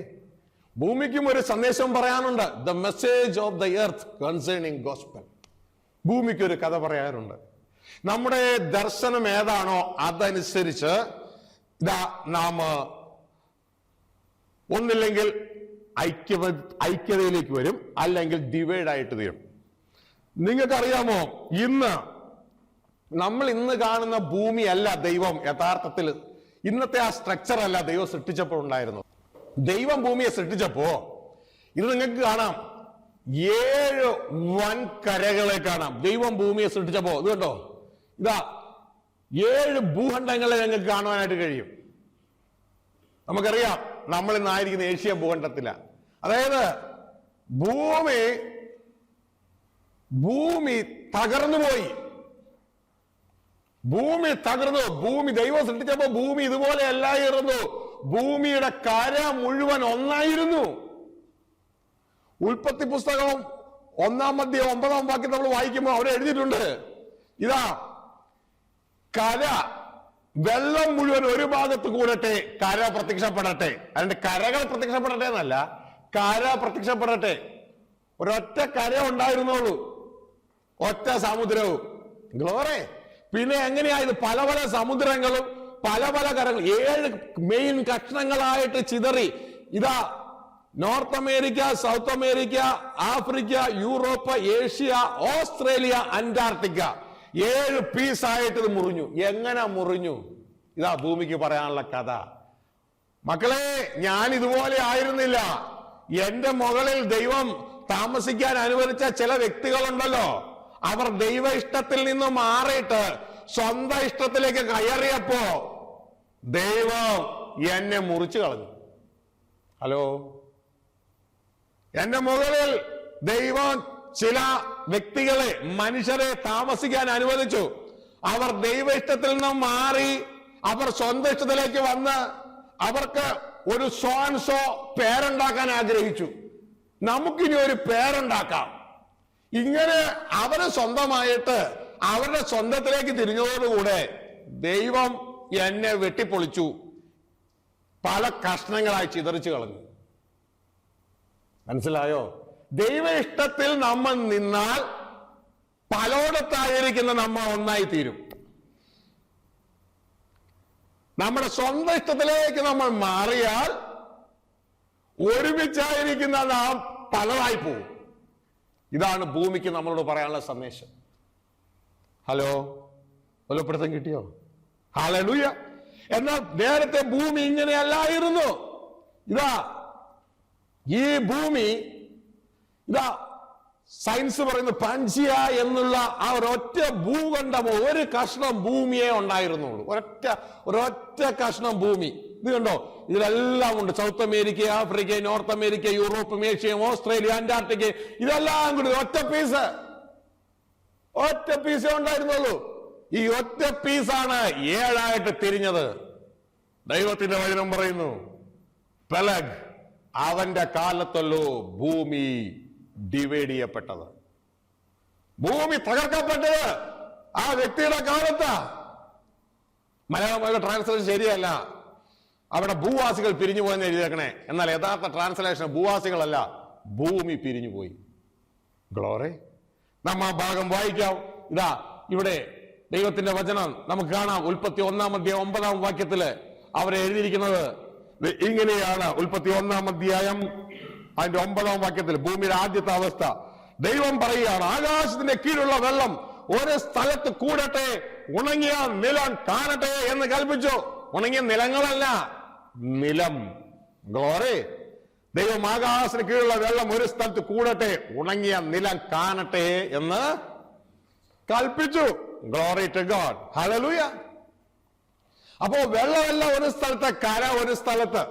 ഭൂമിക്കും ഒരു സന്ദേശം പറയാനുണ്ട്. The message of the earth concerning gospel. ഭൂമിക്ക് ഒരു കഥ പറയാനുണ്ട്. നമ്മുടെ ദർശനം ഏതാണോ അതനുസരിച്ച് ഇതാ നാം ഒന്നില്ലെങ്കിൽ ഐക്യതയിലേക്ക് വരും, അല്ലെങ്കിൽ ഡിവൈഡ് ആയിട്ട് തീരും. നിങ്ങൾക്കറിയാമോ, നമ്മൾ ഇന്ന് കാണുന്ന ഭൂമിയല്ല ദൈവം യഥാർത്ഥത്തിൽ, ഇന്നത്തെ ആ സ്ട്രക്ചർ അല്ല ദൈവം സൃഷ്ടിച്ചപ്പോൾ ഉണ്ടായിരുന്നു. ദൈവം ഭൂമിയെ സൃഷ്ടിച്ചപ്പോ ഇത് നിങ്ങൾക്ക് കാണാം, 7 വൻകരകളെ കാണാം. ദൈവം ഭൂമിയെ സൃഷ്ടിച്ചപ്പോ ഇത് കണ്ടോ, ഇതാ 7 ഭൂഖണ്ഡങ്ങളെ ഞങ്ങൾക്ക് കാണുവാനായിട്ട് കഴിയും. നമുക്കറിയാം നമ്മൾ ഇന്നായിരിക്കുന്ന ഏഷ്യ ഭൂഖണ്ഡത്തില. അതായത് ഭൂമി തകർന്നുപോയി. ഭൂമി ദൈവം സൃഷ്ടിച്ചപ്പോ ഭൂമി ഇതുപോലെ അല്ലായിരുന്നു. ഭൂമിയുടെ കര മുഴുവൻ ഒന്നായിരുന്നു. ഉൽപ്പത്തി പുസ്തകം 1-ാം അധ്യായം 9-ാം വാക്യം നമ്മൾ വായിക്കുമ്പോൾ അവിടെ എഴുതിയിട്ടുണ്ട്, ഇതാ കര, വെള്ളം മുഴുവൻ ഒരു ഭാഗത്ത് കൂടട്ടെ, കര പ്രത്യക്ഷപ്പെടട്ടെ. അതിന്റെ കരകൾ പ്രത്യക്ഷപ്പെടട്ടെ എന്നല്ല, കര പ്രത്യക്ഷപ്പെടട്ടെ. ഒരൊറ്റ കര ഉണ്ടായിരുന്നുള്ളൂ, ഒറ്റ സമുദ്രവും. ഗ്ലോറി. പിന്നെ എങ്ങനെയായത്? പല പല സമുദ്രങ്ങളും പല പല കരകൾ 7 മെയിൻ കഷ്ണങ്ങളായിട്ട് ചിതറി. ഇതാ north America, south America, Africa, Europe, Asia, Australia, Antarctica, 7 പീസായിട്ട് ഇത് മുറിഞ്ഞു. എങ്ങനെ മുറിഞ്ഞു? ഇതാ ഭൂമിക്ക് പറയാനുള്ള കഥ. മക്കളെ, ഞാൻ ഇതുപോലെ ആയിരുന്നില്ല. എന്റെ മുകളിൽ ദൈവം താമസിക്കാൻ അനുവദിച്ച ചില വ്യക്തികളുണ്ടല്ലോ, അവർ ദൈവ ഇഷ്ടത്തിൽ നിന്ന് മാറിയിട്ട് സ്വന്തം ഇഷ്ടത്തിലേക്ക് കയറിയപ്പോ ദൈവം എന്നെ മുറിച്ചു കളഞ്ഞു. ഹലോ, എന്റെ മുകളിൽ ദൈവം ചില വ്യക്തികളെ, മനുഷ്യരെ താമസിക്കാൻ അനുവദിച്ചു. അവർ ദൈവ ഇഷ്ടത്തിൽ നിന്ന് മാറി അവർ സ്വന്തം ഇഷ്ടത്തിലേക്ക് വന്ന് അവർക്ക് ഒരു സോൻസോ പേരുണ്ടാക്കാൻ ആഗ്രഹിച്ചു. നമുക്കിനി ഒരു പേരുണ്ടാക്കാം. ഇങ്ങനെ അവര് സ്വന്തമായിട്ട് അവരുടെ സ്വന്തത്തിലേക്ക് തിരിഞ്ഞതോടുകൂടെ ദൈവം എന്നെ വെട്ടിപ്പൊളിച്ചു, പല കഷ്ണങ്ങളായി ചിതറിച്ചു കളഞ്ഞു. മനസ്സിലായോ? ദൈവ ഇഷ്ടത്തിൽ നമ്മൾ നിന്നാൽ പലോടത്തായിരിക്കുന്ന നമ്മൾ ഒന്നായി തീരും. നമ്മുടെ സ്വന്തം ഇഷ്ടത്തിലേക്ക് നമ്മൾ മാറിയാൽ ഒരുമിച്ചായിരിക്കുന്ന നാം പലതായി പോകും. ഇതാണ് ഭൂമിക്ക് നമ്മളോട് പറയാനുള്ള സന്ദേശം. ഹലോ, വല്ലപ്പിടുത്തം കിട്ടിയോ? ഹല്ലേലൂയ. എന്നാൽ നേരത്തെ ഭൂമി ഇങ്ങനെയല്ലായിരുന്നു. ഇതാ ഈ ഭൂമി, ഇതാ സയൻസ് പറയുന്ന പാൻജിയ എന്നുള്ള ആ ഒരൊറ്റ ഭൂഖണ്ഡമോ ഒരു കഷ്ണം ഭൂമിയെ ഉണ്ടായിരുന്നുള്ളൂ. ഒരൊറ്റ കഷ്ണം ഭൂമി. ഇത് കണ്ടോ, ഇതിലെല്ലാം ഉണ്ട്. South America, Africa, north America, Europe, Asia, Australia, Antarctica, ഇതെല്ലാം കൂടി ഒറ്റ പീസേ ഉണ്ടായിരുന്നുള്ളൂ. ഈ ഒറ്റ പീസാണ് 7ആയിട്ട് തിരിഞ്ഞത്. ദൈവത്തിന്റെ വചനം പറയുന്നു, പെലഗ്, അവന്റെ കാലത്തല്ലോ ഭൂമി ഡിവൈഡ് ചെയ്യപ്പെട്ടത്. ഭൂമി തകർക്കപ്പെട്ടത് ആ വ്യക്തിയുടെ കാലത്താ. മലയാളം ട്രാൻസ്ലേഷൻ ശരിയല്ല, അവിടെ ഭൂവാസികൾ പിരിഞ്ഞു പോയെന്ന് എഴുതിയേക്കണേ. എന്നാൽ യഥാർത്ഥ ട്രാൻസ്ലേഷൻ ഭൂവാസികളല്ല, ഭൂമി പിരിഞ്ഞുപോയി. ഗ്ലോറി. നാം ആ ഭാഗം വായിക്കാം. ഇതാ ഇവിടെ ദൈവത്തിന്റെ വചനം നമുക്ക് കാണാം. ഉൽപ്പത്തി 1-ാം അധ്യായം 9-ാം വാക്യത്തില് അവരെ എഴുതിയിരിക്കുന്നത് ഇങ്ങനെയാണ്. ഉൽപ്പത്തി 1-ാം അധ്യായം അതിന്റെ 9-ാം വാക്യത്തിൽ ഭൂമിയുടെ ആദ്യത്തെ അവസ്ഥ ദൈവം പറയുകയാണ്, ആകാശത്തിന്റെ കീഴിലുള്ള വെള്ളം ഒരു സ്ഥലത്ത് കൂടട്ടെ, ഉണങ്ങിയ നിലം കാണട്ടെ എന്ന് കൽപ്പിച്ചു. ഉണങ്ങിയ നിലങ്ങളല്ല, നിലം. ഗ്ലോറി. ദൈവം ആകാശത്തിന് കീഴിലുള്ള വെള്ളം ഒരു സ്ഥലത്ത് കൂടട്ടെ, ഉണങ്ങിയ നിലം കാണട്ടെ എന്ന് കൽപ്പിച്ചു. Glory to God. ഹല്ലേലൂയ. അപ്പോ വെള്ളമല്ല ഒരു സ്ഥലത്ത്, കര ഒരു സ്ഥലത്ത്.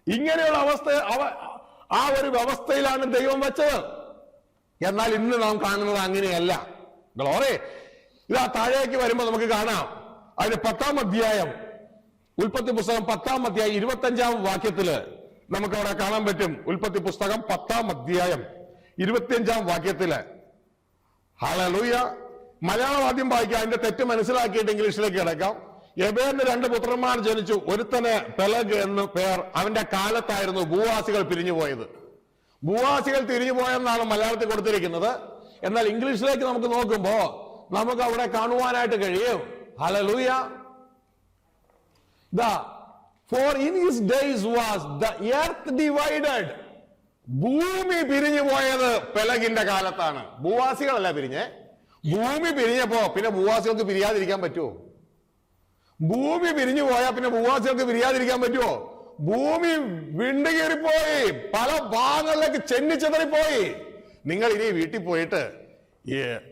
ഇങ്ങനെയുള്ള അവസ്ഥ, ആ ഒരു വ്യവസ്ഥയിലാണ് ദൈവം വെച്ചത്. എന്നാൽ ഇന്ന് നാം കാണുന്നത് അങ്ങനെയല്ല. ഗ്ലോറി. ഇതാ താഴേക്ക് വരുമ്പോൾ നമുക്ക് കാണാം, അതിന് 10-ാം അധ്യായം, ഉൽപ്പത്തി പുസ്തകം 10-ാം അധ്യായം 25-ാം വാക്യത്തില് നമുക്ക് അവിടെ കാണാൻ പറ്റും. ഉൽപ്പത്തി പുസ്തകം 10-ാം അധ്യായം 25-ാം വാക്യത്തില്. ഹല്ലേലൂയ. മലയാളം ആദ്യം വായിക്കാം, അതിന്റെ തെറ്റ് മനസ്സിലാക്കിയിട്ട് ഇംഗ്ലീഷിലേക്ക് കിടക്കാം. എബേറിന് 2 പുത്രന്മാർ ജനിച്ചു. ഒരുത്തന് പെലഗ് എന്ന് പേർ. അവന്റെ കാലത്തായിരുന്നു ഭൂവാസികൾ പിരിഞ്ഞുപോയത്. ഭൂവാസികൾ തിരിഞ്ഞുപോയെന്നാണ് മലയാളത്തിൽ കൊടുത്തിരിക്കുന്നത്. എന്നാൽ ഇംഗ്ലീഷിലേക്ക് നമുക്ക് നോക്കുമ്പോ നമുക്ക് അവിടെ കാണുവാനായിട്ട് കഴിയും. Hallelujah. For in his days was the earth divided. ഭൂമി പിരിഞ്ഞു പോയത് പെലഗിന്റെ കാലത്താണ്. ഭൂവാസികളല്ല പിരിഞ്ഞേ, ഭൂമി പിരിഞ്ഞപ്പോ പിന്നെ ഭൂവാസികൾക്ക് പിരിയാതിരിക്കാൻ പറ്റുമോ? ഭൂമി പിരിഞ്ഞു പോയാൽ പിന്നെ ഭൂവാസികൾക്ക് പിരിയാതിരിക്കാൻ പറ്റുമോ? ഭൂമി വിണ്ടുകീറിപ്പോയി, പല ഭാഗങ്ങളിലേക്ക് ചെന്നിച്ചെതറിപ്പോയി. നിങ്ങൾ ഇനി വീട്ടിൽ പോയിട്ട്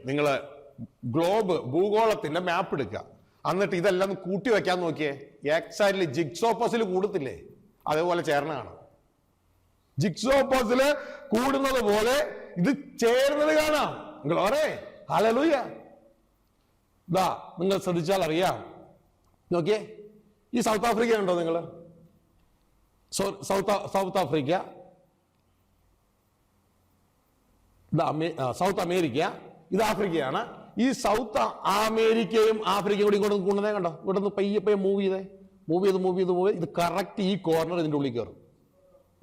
നിങ്ങള് ഭൂഗോളത്തിന്റെ മാപ്പ് എടുക്കുക, എന്നിട്ട് ഇതെല്ലാം കൂട്ടി വെക്കാൻ നോക്കിയേ. എക്സാക്ട്ലി ജിഗ്സോ പസിൽ കൂടത്തില്ലേ, അതേപോലെ ചേർന്നതാണ്. ജിഗ്സോ പസില് കൂടുന്നത് പോലെ ഇത് ചേർന്നത് കാണാം. Glory, hallelujah. നിങ്ങൾ ശ്രദ്ധിച്ചാൽ അറിയാം. നോക്കിയേ, ഈ സൗത്ത് ആഫ്രിക്ക ഉണ്ടോ നിങ്ങൾ? സൗത്ത് ആഫ്രിക്ക, സൗത്ത് അമേരിക്ക, ഇത് ആഫ്രിക്കയാണ്. ഈ സൗത്ത് അമേരിക്കയും ആഫ്രിക്കയും കൂടി ഇങ്ങോട്ട് കൊണ്ടുവന്നേ കണ്ടോ? ഇവിടെ നിന്ന് പയ്യെ മൂവ് ചെയ്ത് ഇത് കറക്റ്റ് ഈ കോർണർ ഇതിന്റെ ഉള്ളിൽ കയറും.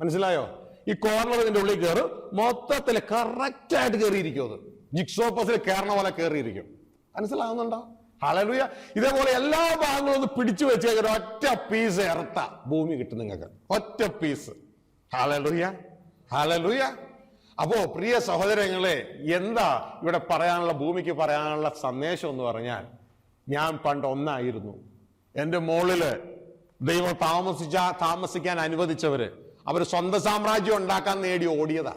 മനസ്സിലായോ? ഈ കോർണർ ഇതിന്റെ ഉള്ളിൽ കയറും, മൊത്തത്തിൽ കറക്റ്റ് ആയിട്ട് കയറിയിരിക്കും. അത് ജിക്സോ പസിൽ കയറണ പോലെ കയറിയിരിക്കും. മനസ്സിലാകുന്നുണ്ടോ? ഹല്ലേലൂയ. ഇതേപോലെ എല്ലാ ഭാഗങ്ങളും ഒന്ന് പിടിച്ചു വെച്ചേക്കൊരു ഒറ്റ പീസ് ഇറത്ത ഭൂമി കിട്ടും നിങ്ങൾക്ക്, ഒറ്റ പീസ്. Hallelujah, hallelujah. അപ്പോ പ്രിയ സഹോദരങ്ങളെ, എന്താ ഇവിടെ പറയാനുള്ള, ഭൂമിക്ക് പറയാനുള്ള സന്ദേശം എന്ന് പറഞ്ഞാൽ, ഞാൻ പണ്ട് ഒന്നായിരുന്നു. എൻ്റെ മുകളില് ദൈവം താമസിക്കാൻ അനുവദിച്ചവര്, അവർ സ്വന്തം സാമ്രാജ്യം ഉണ്ടാക്കാൻ നേടി ഓടിയതാ,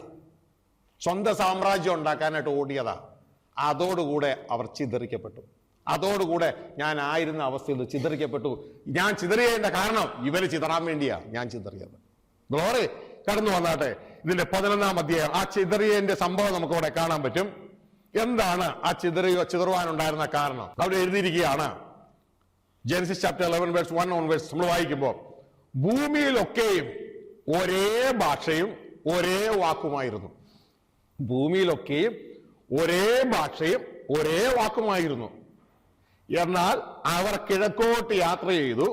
സ്വന്തം സാമ്രാജ്യം ഉണ്ടാക്കാനായിട്ട് ഓടിയതാ. അതോടുകൂടെ അവർ ചിതറിക്കപ്പെട്ടു. അതോടുകൂടെ ഞാൻ ആയിരുന്ന അവസ്ഥയിൽ ചിതറിക്കപ്പെട്ടു. ഞാൻ ചിതറിയതിന്റെ കാരണം ഇവര് ചിതറാൻ വേണ്ടിയാ ഞാൻ ചിതറിയത്. ഗ്ലോറി, കടന്നു വന്നാട്ടെ. ഇതിന്റെ 11-ാം അധ്യായം, ആ ചിതറിയതിന്റെ സംഭവം നമുക്ക് ഇവിടെ കാണാൻ പറ്റും. എന്താണ് ആ ചിതറുവാനുണ്ടായിരുന്ന കാരണം? അവിടെ എഴുതിയിരിക്കുകയാണ്, ജെനസിസ് ചാപ്റ്റർ 11 verse 1 onwards നമ്മൾ വായിക്കുമ്പോൾ, ഭൂമിയിലൊക്കെയും ഒരേ ഭാഷയും ഒരേ വാക്കുമായിരുന്നു. ഭൂമിയിലൊക്കെയും ഒരേ ഭാഷയും ഒരേ വാക്കുമായിരുന്നു. എന്നാൽ അവർ കിഴക്കോട്ട് യാത്ര ചെയ്തു,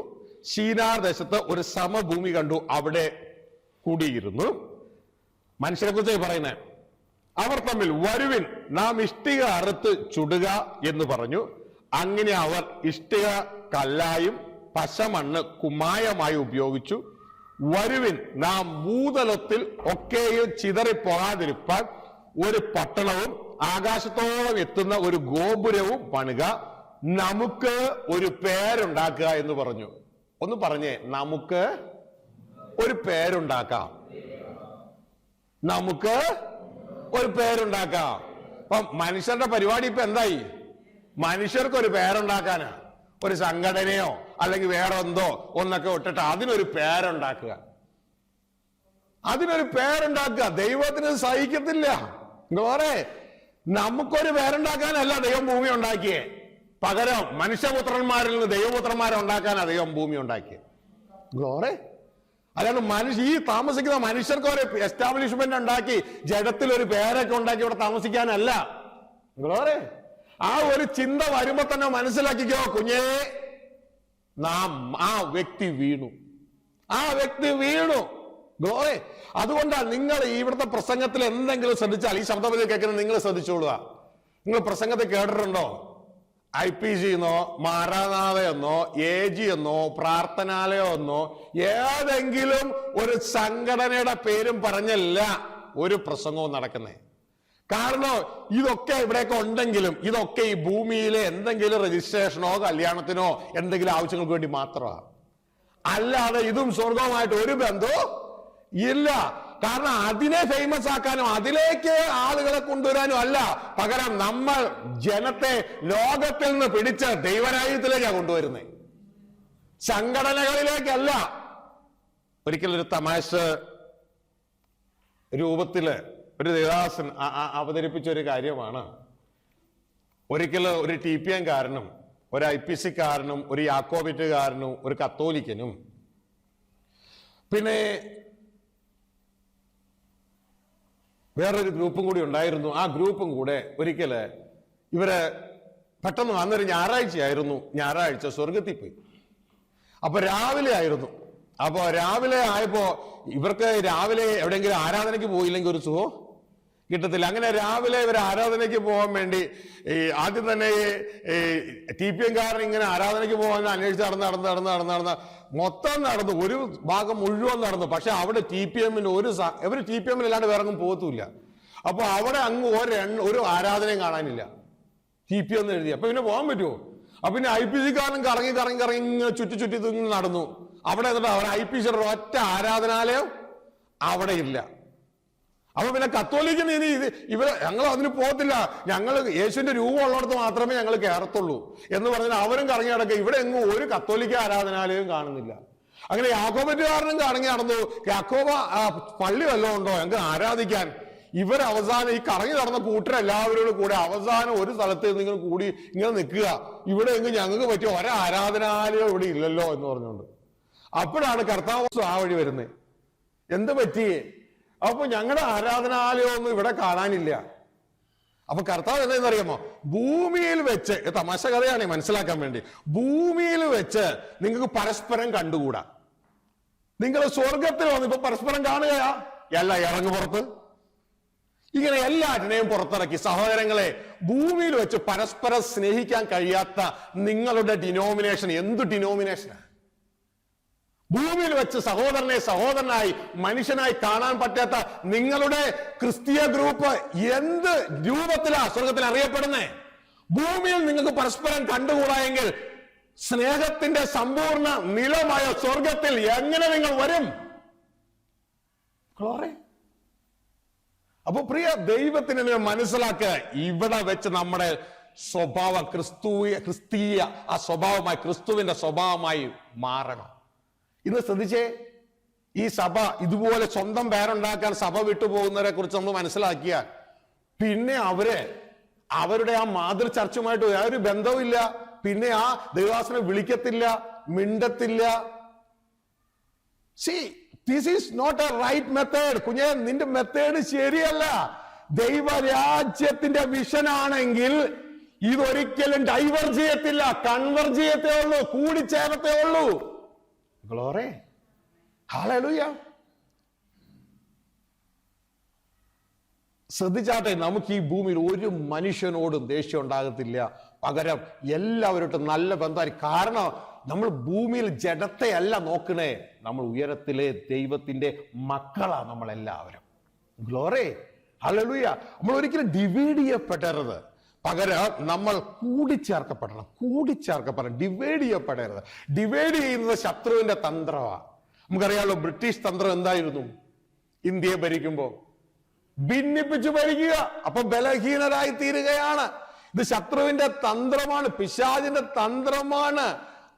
ശീനാർ ദേശത്ത് ഒരു സമഭൂമി കണ്ടു, അവിടെ കുടിയിരുന്നു. മനുഷ്യരെ കുറിച്ച് പറയുന്നത്, അവർ തമ്മിൽ വരുവിൻ നാം ഇഷ്ടിക അറുത്ത് ചുടുക എന്ന് പറഞ്ഞു. അങ്ങനെ അവർ ഇഷ്ടിക കല്ലായും പശമണ്ണ് കുമ്മായമായി ഉപയോഗിച്ചു. വരുവിൻ നാം ഭൂതലത്തിൽ ഒക്കെയും ചിതറിപ്പോകാതിരിപ്പാൻ ഒരു പട്ടണവും ആകാശത്തോളം എത്തുന്ന ഒരു ഗോപുരവും പണിക, നമുക്ക് ഒരു പേരുണ്ടാക്കുക എന്ന് പറഞ്ഞു. ഒന്ന് പറഞ്ഞേ, നമുക്ക് ഒരു പേരുണ്ടാക്കാം, നമുക്ക് ഒരു പേരുണ്ടാക്കാം. അപ്പൊ മനുഷ്യരുടെ പരിപാടി ഇപ്പൊ എന്തായി? മനുഷ്യർക്ക് ഒരു പേരുണ്ടാക്കാനാ. ഒരു സംഘടനയോ അല്ലെങ്കിൽ വേറെ എന്തോ ഒന്നൊക്കെ ഇട്ടിട്ട് അതിനൊരു പേരുണ്ടാക്കുക, അതിനൊരു പേരുണ്ടാക്കുക. ദൈവത്തിന് സഹിക്കത്തില്ല. വേറെ നമുക്കൊരു പേരുണ്ടാക്കാനല്ല ദൈവം ഭൂമി ഉണ്ടാക്കിയേ, പകരം മനുഷ്യപുത്രന്മാരിൽ നിന്ന് ദൈവപുത്രന്മാരെ ഉണ്ടാക്കാനാണ് ദൈവം ഭൂമി ഉണ്ടാക്കിയത്. ഗ്ലോറി. അല്ലാണ്ട് ഈ താമസിക്കുന്ന മനുഷ്യർക്ക് ഒരു എസ്റ്റാബ്ലിഷ്മെന്റ് ഉണ്ടാക്കി ജഡത്തിൽ ഒരു പേരൊക്കെ ഉണ്ടാക്കി ഇവിടെ താമസിക്കാനല്ല. ഗ്ലോറി. ആ ഒരു ചിന്ത വരുമ്പോ തന്നെ മനസ്സിലാക്കിക്കോ കുഞ്ഞേ, ആ വ്യക്തി വീണു, ആ വ്യക്തി വീണു. ഗ്ലോറി. അതുകൊണ്ടാണ് നിങ്ങൾ ഇവിടുത്തെ പ്രസംഗത്തിൽ എന്തെങ്കിലും ശ്രദ്ധിച്ചാൽ, ഈ ശബ്ദത്തിൽ കേൾക്കുന്നത് നിങ്ങൾ ശ്രദ്ധിച്ചോളുക. നിങ്ങൾ പ്രസംഗത്തിൽ കേട്ടിട്ടുണ്ടോ? IPC എന്നോ മാറാനാഥ എന്നോ AG എന്നോ പ്രാർത്ഥനാലയം എന്നോ ഏതെങ്കിലും ഒരു സംഘടനയുടെ പേരും പറഞ്ഞല്ല ഒരു പ്രസംഗവും നടക്കുന്നേ. കാരണം ഇതൊക്കെ ഇവിടെയൊക്കെ ഉണ്ടെങ്കിലും ഇതൊക്കെ ഈ ഭൂമിയിലെ എന്തെങ്കിലും രജിസ്ട്രേഷനോ കല്യാണത്തിനോ എന്തെങ്കിലും ആവശ്യങ്ങൾക്ക് വേണ്ടി മാത്രമാണ്. അല്ലാതെ ഇതും സ്വർഗവുമായിട്ട് ഒരു ബന്ധവും ഇല്ല. കാരണം അതിനെ ഫേമസ് ആക്കാനും അതിലേക്ക് ആളുകളെ കൊണ്ടുവരാനും അല്ല, പകരം നമ്മൾ ജനത്തെ ലോകത്തിൽ നിന്ന് പിടിച്ച് ദൈവരാജ്യത്തിലേക്കാണ് കൊണ്ടുവരുന്നത്, സംഘടനകളിലേക്കല്ല. ഒരിക്കലൊരു തമാശ രൂപത്തില് ഒരു ദേവദാസൻ അവതരിപ്പിച്ച ഒരു കാര്യമാണ്. ഒരിക്കൽ ഒരു TPM കാരനും ഒരു IPC കാരനും ഒരു യാക്കോബിറ്റുകാരനും ഒരു കത്തോലിക്കനും പിന്നെ വേറൊരു ഗ്രൂപ്പും കൂടി ഉണ്ടായിരുന്നു. ആ ഗ്രൂപ്പും കൂടെ ഒരിക്കല് ഇവര് പെട്ടെന്ന് വന്നൊരു ഞായറാഴ്ചയായിരുന്നു, ഞായറാഴ്ച സ്വർഗത്തിൽ പോയി. അപ്പൊ രാവിലെ ആയിരുന്നു. അപ്പൊ രാവിലെ ആയപ്പോ ഇവർക്ക് രാവിലെ എവിടെയെങ്കിലും ആരാധനയ്ക്ക് പോയില്ലെങ്കിൽ ഒരു സുഖം കിട്ടത്തില്ല. അങ്ങനെ രാവിലെ ഇവർ ആരാധനയ്ക്ക് പോകാൻ വേണ്ടി ആദ്യം തന്നെ TPM കാരൻ ഇങ്ങനെ ആരാധനയ്ക്ക് പോകാൻ അന്വേഷിച്ച് നടന്ന് മൊത്തം നടന്നു, ഒരു ഭാഗം മുഴുവൻ നടന്നു. പക്ഷെ അവിടെ TPM ഇവർ TPM അല്ലാണ്ട് വേറെ ഒന്നും പോകത്തുമില്ല. അപ്പൊ അവിടെ അങ്ങ് ഒരു ആരാധനയും കാണാനില്ല, TPM എന്ന് എഴുതി. അപ്പൊ പിന്നെ പോകാൻ പറ്റുമോ? അപ്പൊ പിന്നെ IPC കാരനും കറങ്ങി ഇങ്ങനെ ചുറ്റി നടന്നു. അവിടെ അവർ IPC ഒറ്റ ആരാധനാലയം അവിടെ ഇല്ല. അപ്പൊ പിന്നെ കത്തോലിക്കൻ ഞങ്ങൾ അതിന് പോകത്തില്ല, ഞങ്ങൾ യേശുവിന്റെ രൂപം ഉള്ളിടത്ത് മാത്രമേ ഞങ്ങൾ കയറത്തുള്ളൂ എന്ന് പറഞ്ഞാൽ അവരും കറങ്ങി നടക്കുക. ഇവിടെ എങ്ങും ഒരു കത്തോലിക്ക ആരാധനാലയം കാണുന്നില്ല. അങ്ങനെ യാക്കോബറ്റുകാരനും കറങ്ങി നടന്നു. യാക്കോബ പള്ളി വല്ലതും ഉണ്ടോ ഞങ്ങൾക്ക് ആരാധിക്കാൻ? ഇവർ അവസാനം ഈ കറങ്ങി നടന്ന കൂട്ടരെല്ലാവരോടും കൂടെ അവസാനം ഒരു സ്ഥലത്ത് നിങ്ങൾ കൂടി ഇങ്ങനെ നിൽക്കുക, ഇവിടെ എങ്ങും ഞങ്ങൾക്ക് പറ്റിയ ഒരാരാധനാലയം ഇവിടെ ഇല്ലല്ലോ എന്ന് പറഞ്ഞുകൊണ്ട്. അപ്പോഴാണ് കർത്താവ് ആ വഴി വരുന്നത്. എന്ത് പറ്റിയേ? അപ്പൊ ഞങ്ങളുടെ ആരാധനാലയമൊന്നും ഇവിടെ കാണാനില്ല. അപ്പൊ കർത്താവ് എന്താണെന്നറിയാമോ? ഭൂമിയിൽ വെച്ച്, തമാശ കഥയാണ് മനസ്സിലാക്കാൻ വേണ്ടി, ഭൂമിയിൽ വെച്ച് നിങ്ങൾക്ക് പരസ്പരം കണ്ടുകൂടാ. നിങ്ങൾ സ്വർഗത്തിൽ വന്ന് ഇപ്പൊ പരസ്പരം കാണുകയാ, എല്ലാ ഇറങ്ങു പുറത്ത് ഇങ്ങനെ എല്ലാറ്റിനെയും പുറത്തിറക്കി. സഹോദരങ്ങളെ, ഭൂമിയിൽ വെച്ച് പരസ്പരം സ്നേഹിക്കാൻ കഴിയാത്ത നിങ്ങളുടെ ഡിനോമിനേഷൻ എന്ത് ഡിനോമിനേഷനാ? ഭൂമിയിൽ വെച്ച് സഹോദരനായി മനുഷ്യനായി കാണാൻ പറ്റാത്ത നിങ്ങളുടെ ക്രിസ്തീയ ഗ്രൂപ്പ് എന്ത് രൂപത്തിലാ സ്വർഗത്തിൽ അറിയപ്പെടുന്നേ? ഭൂമിയിൽ നിങ്ങൾക്ക് പരസ്പരം കണ്ടുകൂടായെങ്കിൽ സ്നേഹത്തിന്റെ സമ്പൂർണ്ണ നിലമായ സ്വർഗത്തിൽ എങ്ങനെ നിങ്ങൾ വരും? അപ്പൊ പ്രിയ ദൈവത്തിന് മനസ്സിലാക്കുക, ഇവിടെ വെച്ച് നമ്മുടെ സ്വഭാവം ക്രിസ്തീയ ആ സ്വഭാവമായി, ക്രിസ്തുവിന്റെ സ്വഭാവമായി മാറണം. ഇന്ന് ശ്രദ്ധിച്ചേ, ഈ സഭ ഇതുപോലെ സ്വന്തം പേരുണ്ടാക്കാൻ സഭ വിട്ടുപോകുന്നവരെ കുറിച്ച് നമ്മൾ മനസ്സിലാക്കിയാൽ പിന്നെ അവരുടെ ആ മാതൃ ചർച്ചുമായിട്ട് ഒരു ബന്ധവുമില്ല. പിന്നെ ആ ദൈവദാസനെ വിളിക്കത്തില്ല, മിണ്ടത്തില്ല. This is not a right method. കുഞ്ഞെ, നിന്റെ മെത്തേഡ് ശരിയല്ല. ദൈവരാജ്യത്തിന്റെ വിഷനാണെങ്കിൽ ഇതൊരിക്കലും ഡൈവേർജ് ചെയ്യത്തില്ല, കൺവർജ് ചെയ്യത്തേ ഉള്ളൂ, കൂടിച്ചേരത്തേ ഉള്ളൂ. Glory, hallelujah. ശ്രദ്ധിച്ചാട്ടെ, നമുക്ക് ഈ ഭൂമിയിൽ ഒരു മനുഷ്യനോടും ദേഷ്യം ഉണ്ടാകത്തില്ല. പകരം എല്ലാവരോട്ടും നല്ല ബന്ധമായി. കാരണം നമ്മൾ ഭൂമിയിൽ ജഡത്തെ അല്ല നോക്കണേ, നമ്മൾ ഉയരത്തിലെ ദൈവത്തിന്റെ മക്കളാ നമ്മളെല്ലാവരും. Glory, hallelujah. നമ്മൾ ഒരിക്കലും ഡിവൈഡ് ചെയ്യപ്പെടരുത്, പകരം നമ്മൾ കൂടിച്ചേർക്കപ്പെടണം. ഡിവൈഡ് ചെയ്യപ്പെടരുത്. ഡിവൈഡ് ചെയ്യുന്നത് ശത്രുവിന്റെ തന്ത്രമാണ്. നമുക്കറിയാമല്ലോ, ബ്രിട്ടീഷ് തന്ത്രം എന്തായിരുന്നു? ഇന്ത്യയെ ഭരിക്കുമ്പോൾ ഭിന്നിപ്പിച്ചു ഭരിക്കുക, അപ്പൊ ബലഹീനരായി തീരുകയാണ്. ഇത് ശത്രുവിന്റെ തന്ത്രമാണ്, പിശാചിന്റെ തന്ത്രമാണ്.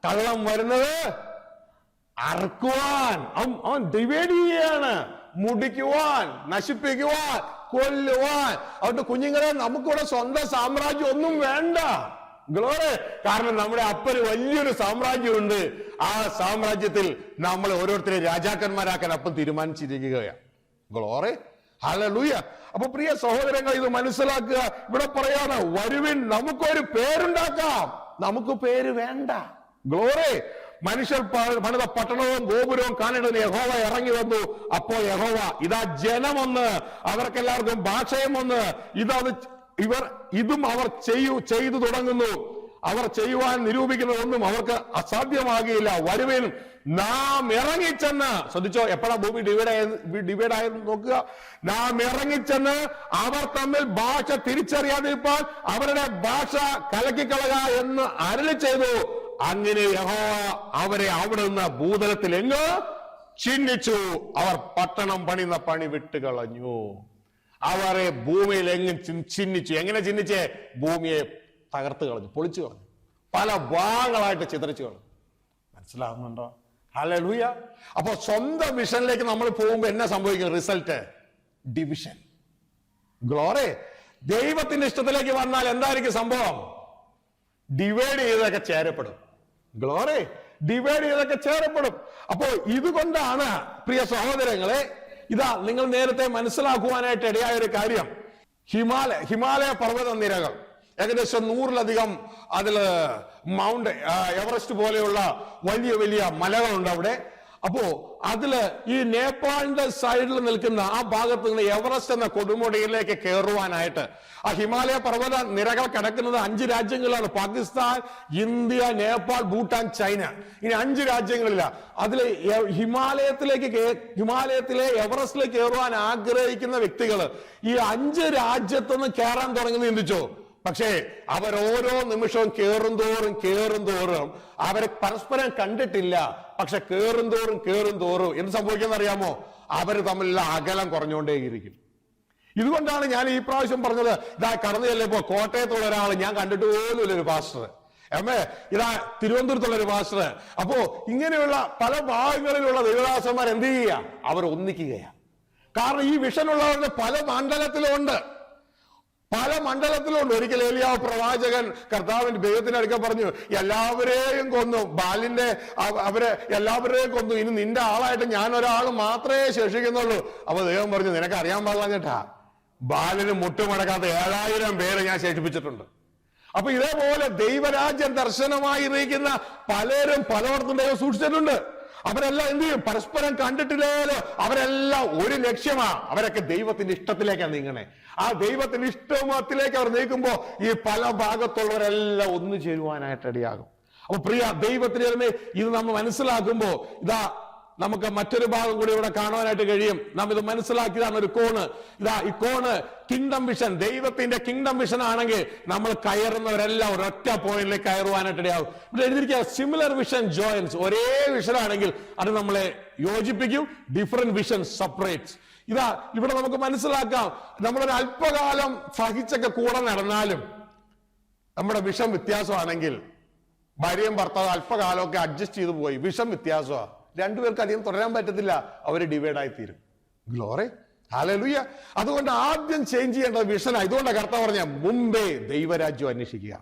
കള്ളം വരുന്നത് അറുക്കുവാൻ, അവൻ ഡിവൈഡ് ചെയ്യുകയാണ്, മുടിക്കുവാൻ, നശിപ്പിക്കുവാൻ, കൊല്ലുവാൻ. അതുകൊണ്ട് കുഞ്ഞുങ്ങളെ, നമുക്കിവിടെ സ്വന്തം സാമ്രാജ്യം ഒന്നും വേണ്ട. ഗ്ലോറി, കാരണം നമ്മുടെ അപ്പന് വലിയൊരു സാമ്രാജ്യമുണ്ട്. ആ സാമ്രാജ്യത്തിൽ നമ്മൾ ഓരോരുത്തരെ രാജാക്കന്മാരാക്കാൻ അപ്പം തീരുമാനിച്ചിരിക്കുകയാണ്. Glory, hallelujah. അപ്പൊ പ്രിയ സഹോദരങ്ങൾ, ഇത് മനസ്സിലാക്കുക. ഇവിടെ പറയാണ്, വരുവിൻ നമുക്കൊരു പേരുണ്ടാക്കാം. നമുക്ക് പേര് വേണ്ട. ഗ്ലോറി, മനുഷ്യർ പണിത പട്ടണവും ഗോപുരവും കാണേണ്ടതിന് യഹോവ ഇറങ്ങി വന്നു. അപ്പോ യഹോവ, ഇതാ ജനമൊന്ന്, അവർക്കെല്ലാവർക്കും ഭാഷയും ഒന്ന്, ഇതും അവർ ചെയ്തു തുടങ്ങുന്നു. അവർ ചെയ്യുവാൻ നിരൂപിക്കുന്നതൊന്നും അവർക്ക് അസാധ്യമാകില്ല. വരുവിൻ നാം ഇറങ്ങിച്ചെന്ന്, ശ്രദ്ധിച്ചോ, എപ്പോഴാ ഭൂമി ഡിവൈഡ് ആയെന്ന് നോക്കുക. നാം ഇറങ്ങിച്ചെന്ന് അവർ തമ്മിൽ ഭാഷ തിരിച്ചറിയാതിരിപ്പാൻ അവരുടെ ഭാഷ കലക്കിക്കളക എന്ന് അരുളി ചെയ്തു. അങ്ങനെ യഹോവ അവരെ അവിടെ നിന്ന് ഭൂതലത്തിൽ എങ്ങ് ചിഹ്നിച്ചു. അവർ പട്ടണം പണിയുന്ന പണി വിട്ടുകളഞ്ഞു. അവരെ ഭൂമിയിൽ എങ്ങും ചിഹ്നിച്ചു. എങ്ങനെ ചിഹ്നിച്ചേ? ഭൂമിയെ തകർത്ത് കളഞ്ഞു, പൊളിച്ചു കളഞ്ഞു, പല ഭാഗങ്ങളായിട്ട് ചിതറിച്ചു കളഞ്ഞു. മനസ്സിലാകുന്നുണ്ടോ? ഹല്ലേലൂയ. അപ്പൊ സ്വന്തം വിഷനിലേക്ക് നമ്മൾ പോകുമ്പോൾ എന്നാ സംഭവിക്കും? Result division. ഗ്ലോറി. ദൈവത്തിന്റെ ഇഷ്ടത്തിലേക്ക് വന്നാൽ എന്തായിരിക്കും സംഭവം? ഡിവൈഡ് ചെയ്തൊക്കെ ചേരപ്പെടും. ഗ്ലോറി, ഡിവൈഡ് ചെയ്തൊക്കെ ചേരപ്പെടും. അപ്പോ ഇതുകൊണ്ടാണ് പ്രിയ സഹോദരങ്ങളെ, ഇതാ നിങ്ങൾ നേരത്തെ മനസ്സിലാക്കുവാനായിട്ട് ഇടയായ ഒരു കാര്യം, ഹിമാലയ പർവ്വത നിരകൾ ഏകദേശം 100-ലധികം അതിൽ മൗണ്ട് എവറസ്റ്റ് പോലെയുള്ള വലിയ വലിയ മലകളുണ്ട് അവിടെ. അപ്പോ അതില് ഈ നേപ്പാളിന്റെ സൈഡിൽ നിൽക്കുന്ന ആ ഭാഗത്ത് നിന്ന് എവറസ്റ്റ് എന്ന കൊടുമുടിയിലേക്ക് കയറുവാനായിട്ട് ആ ഹിമാലയ പർവ്വത നിരകൾ കിടക്കുന്നത് 5 രാജ്യങ്ങളാണ്. Pakistan, India, Nepal, Bhutan, China. ഇനി 5 രാജ്യങ്ങളിലാണ്. അതിൽ ഹിമാലയത്തിലെ എവറസ്റ്റിലേക്ക് കയറുവാൻ ആഗ്രഹിക്കുന്ന വ്യക്തികൾ ഈ 5 രാജ്യത്തുനിന്ന് കയറാൻ തുടങ്ങുന്നത് ചിന്തിച്ചോ. പക്ഷേ അവർ ഓരോ നിമിഷവും കയറും തോറും അവരെ പരസ്പരം കണ്ടിട്ടില്ല. പക്ഷെ കയറും തോറും എന്ത് സംഭവിക്കുന്ന അറിയാമോ? അവർ തമ്മിലുള്ള അകലം കുറഞ്ഞുകൊണ്ടേയിരിക്കും. ഇതുകൊണ്ടാണ് ഞാൻ ഈ പ്രാവശ്യം പറഞ്ഞത്, ഇതാ കടന്നു ചെല്ലിയപ്പോ കോട്ടയത്തുള്ള ഒരാൾ ഞാൻ കണ്ടിട്ട് പോലും ഒരു പാസ്റ്റർ, ഇതാ തിരുവനന്തപുരത്തുള്ള ഒരു പാസ്റ്റർ. അപ്പോ ഇങ്ങനെയുള്ള പല ഭാഗങ്ങളിലുള്ള ദൈവദാസന്മാർ എന്ത് ചെയ്യുക? അവർ ഒന്നിക്കുകയാണ്. കാരണം ഈ വിഷനുള്ളവരുടെ പല മണ്ഡലത്തിലുണ്ട്. ഒരിക്കൽ ഏലിയാവ് പ്രവാചകൻ കർത്താവിന്റെ ദൈവത്തിന്റെ അടുക്ക പറഞ്ഞു, എല്ലാവരെയും കൊന്നു, ബാലിന്റെ അവരെ എല്ലാവരെയും കൊന്നു, ഇനി നിന്റെ ആളായിട്ട് ഞാൻ ഒരാൾ മാത്രമേ ശേഷിക്കുന്നുള്ളൂ. അപ്പൊ ദൈവം പറഞ്ഞു, നിനക്ക് അറിയാൻ പാടില്ലാഞ്ഞിട്ടാ, ബാലിന് മുട്ടുമടക്കാത്ത 7000 പേരെ ഞാൻ ശേഷിപ്പിച്ചിട്ടുണ്ട്. അപ്പൊ ഇതേപോലെ ദൈവരാജ്യം ദർശനമായിരിക്കുന്ന പലരും പലയിടത്തും ദൈവം സൂക്ഷിച്ചിട്ടുണ്ട്. അവരെല്ലാം എന്ത് ചെയ്യും? പരസ്പരം കണ്ടിട്ടില്ലല്ലോ. അവരെല്ലാം ഒരു ലക്ഷ്യമാണ്. അവരൊക്കെ ദൈവത്തിന്റെ ഇഷ്ടത്തിലേക്കാണ് നീങ്ങണേ. ആ ദൈവത്തിന്റെ ഇഷ്ടത്തിലേക്ക് അവർ നീക്കുമ്പോ ഈ പല ഭാഗത്തുള്ളവരെല്ലാം ഒന്നു ചേരുവാനായിട്ട് ഇടയാകും. അപ്പൊ പ്രിയ ദൈവത്തിന്റെ ഇത് നമ്മൾ മനസ്സിലാക്കുമ്പോ ഇതാ നമുക്ക് മറ്റൊരു ഭാഗം കൂടി ഇവിടെ കാണുവാനായിട്ട് കഴിയും. നാം ഇത് മനസ്സിലാക്കിയതാണ് ഒരു കോണ്. ഇതാ ഈ കോണ് കിങ്ഡം വിഷൻ, ദൈവത്തിന്റെ കിങ്ഡം വിഷൻ ആണെങ്കിൽ നമ്മൾ കയറുന്നവരെല്ലാം ഒരൊറ്റ പോയിന്റിലേക്ക് കയറുവാനായിട്ട് ഇടയാകും. ഇവിടെ എഴുതിയിരിക്കുക സിമിലർ വിഷൻ ജോയിൻസ്. ഒരേ വിഷൻ ആണെങ്കിൽ അത് നമ്മളെ യോജിപ്പിക്കും. Different vision separates. ഇതാ ഇവിടെ നമുക്ക് മനസ്സിലാക്കാം, നമ്മളൊരു അല്പകാലം സഹിച്ചൊക്കെ കൂടെ നടന്നാലും നമ്മുടെ വിഷം വ്യത്യാസമാണെങ്കിൽ, ഭാര്യയും ഭർത്താവ് അല്പകാലമൊക്കെ അഡ്ജസ്റ്റ് ചെയ്തു പോയി, വിഷം വ്യത്യാസമാണ്, രണ്ടുപേർക്ക് അധികം തുടരാൻ പറ്റത്തില്ല, അവര് ഡിവൈഡായി തീരും. Glory, hallelujah. അതുകൊണ്ട് ആദ്യം ചേഞ്ച് ചെയ്യേണ്ടത് വിഷനാ. ഇതുകൊണ്ടാണ് കർത്താവ് പറഞ്ഞ മുമ്പേ ദൈവരാജ്യം അന്വേഷിക്കുക.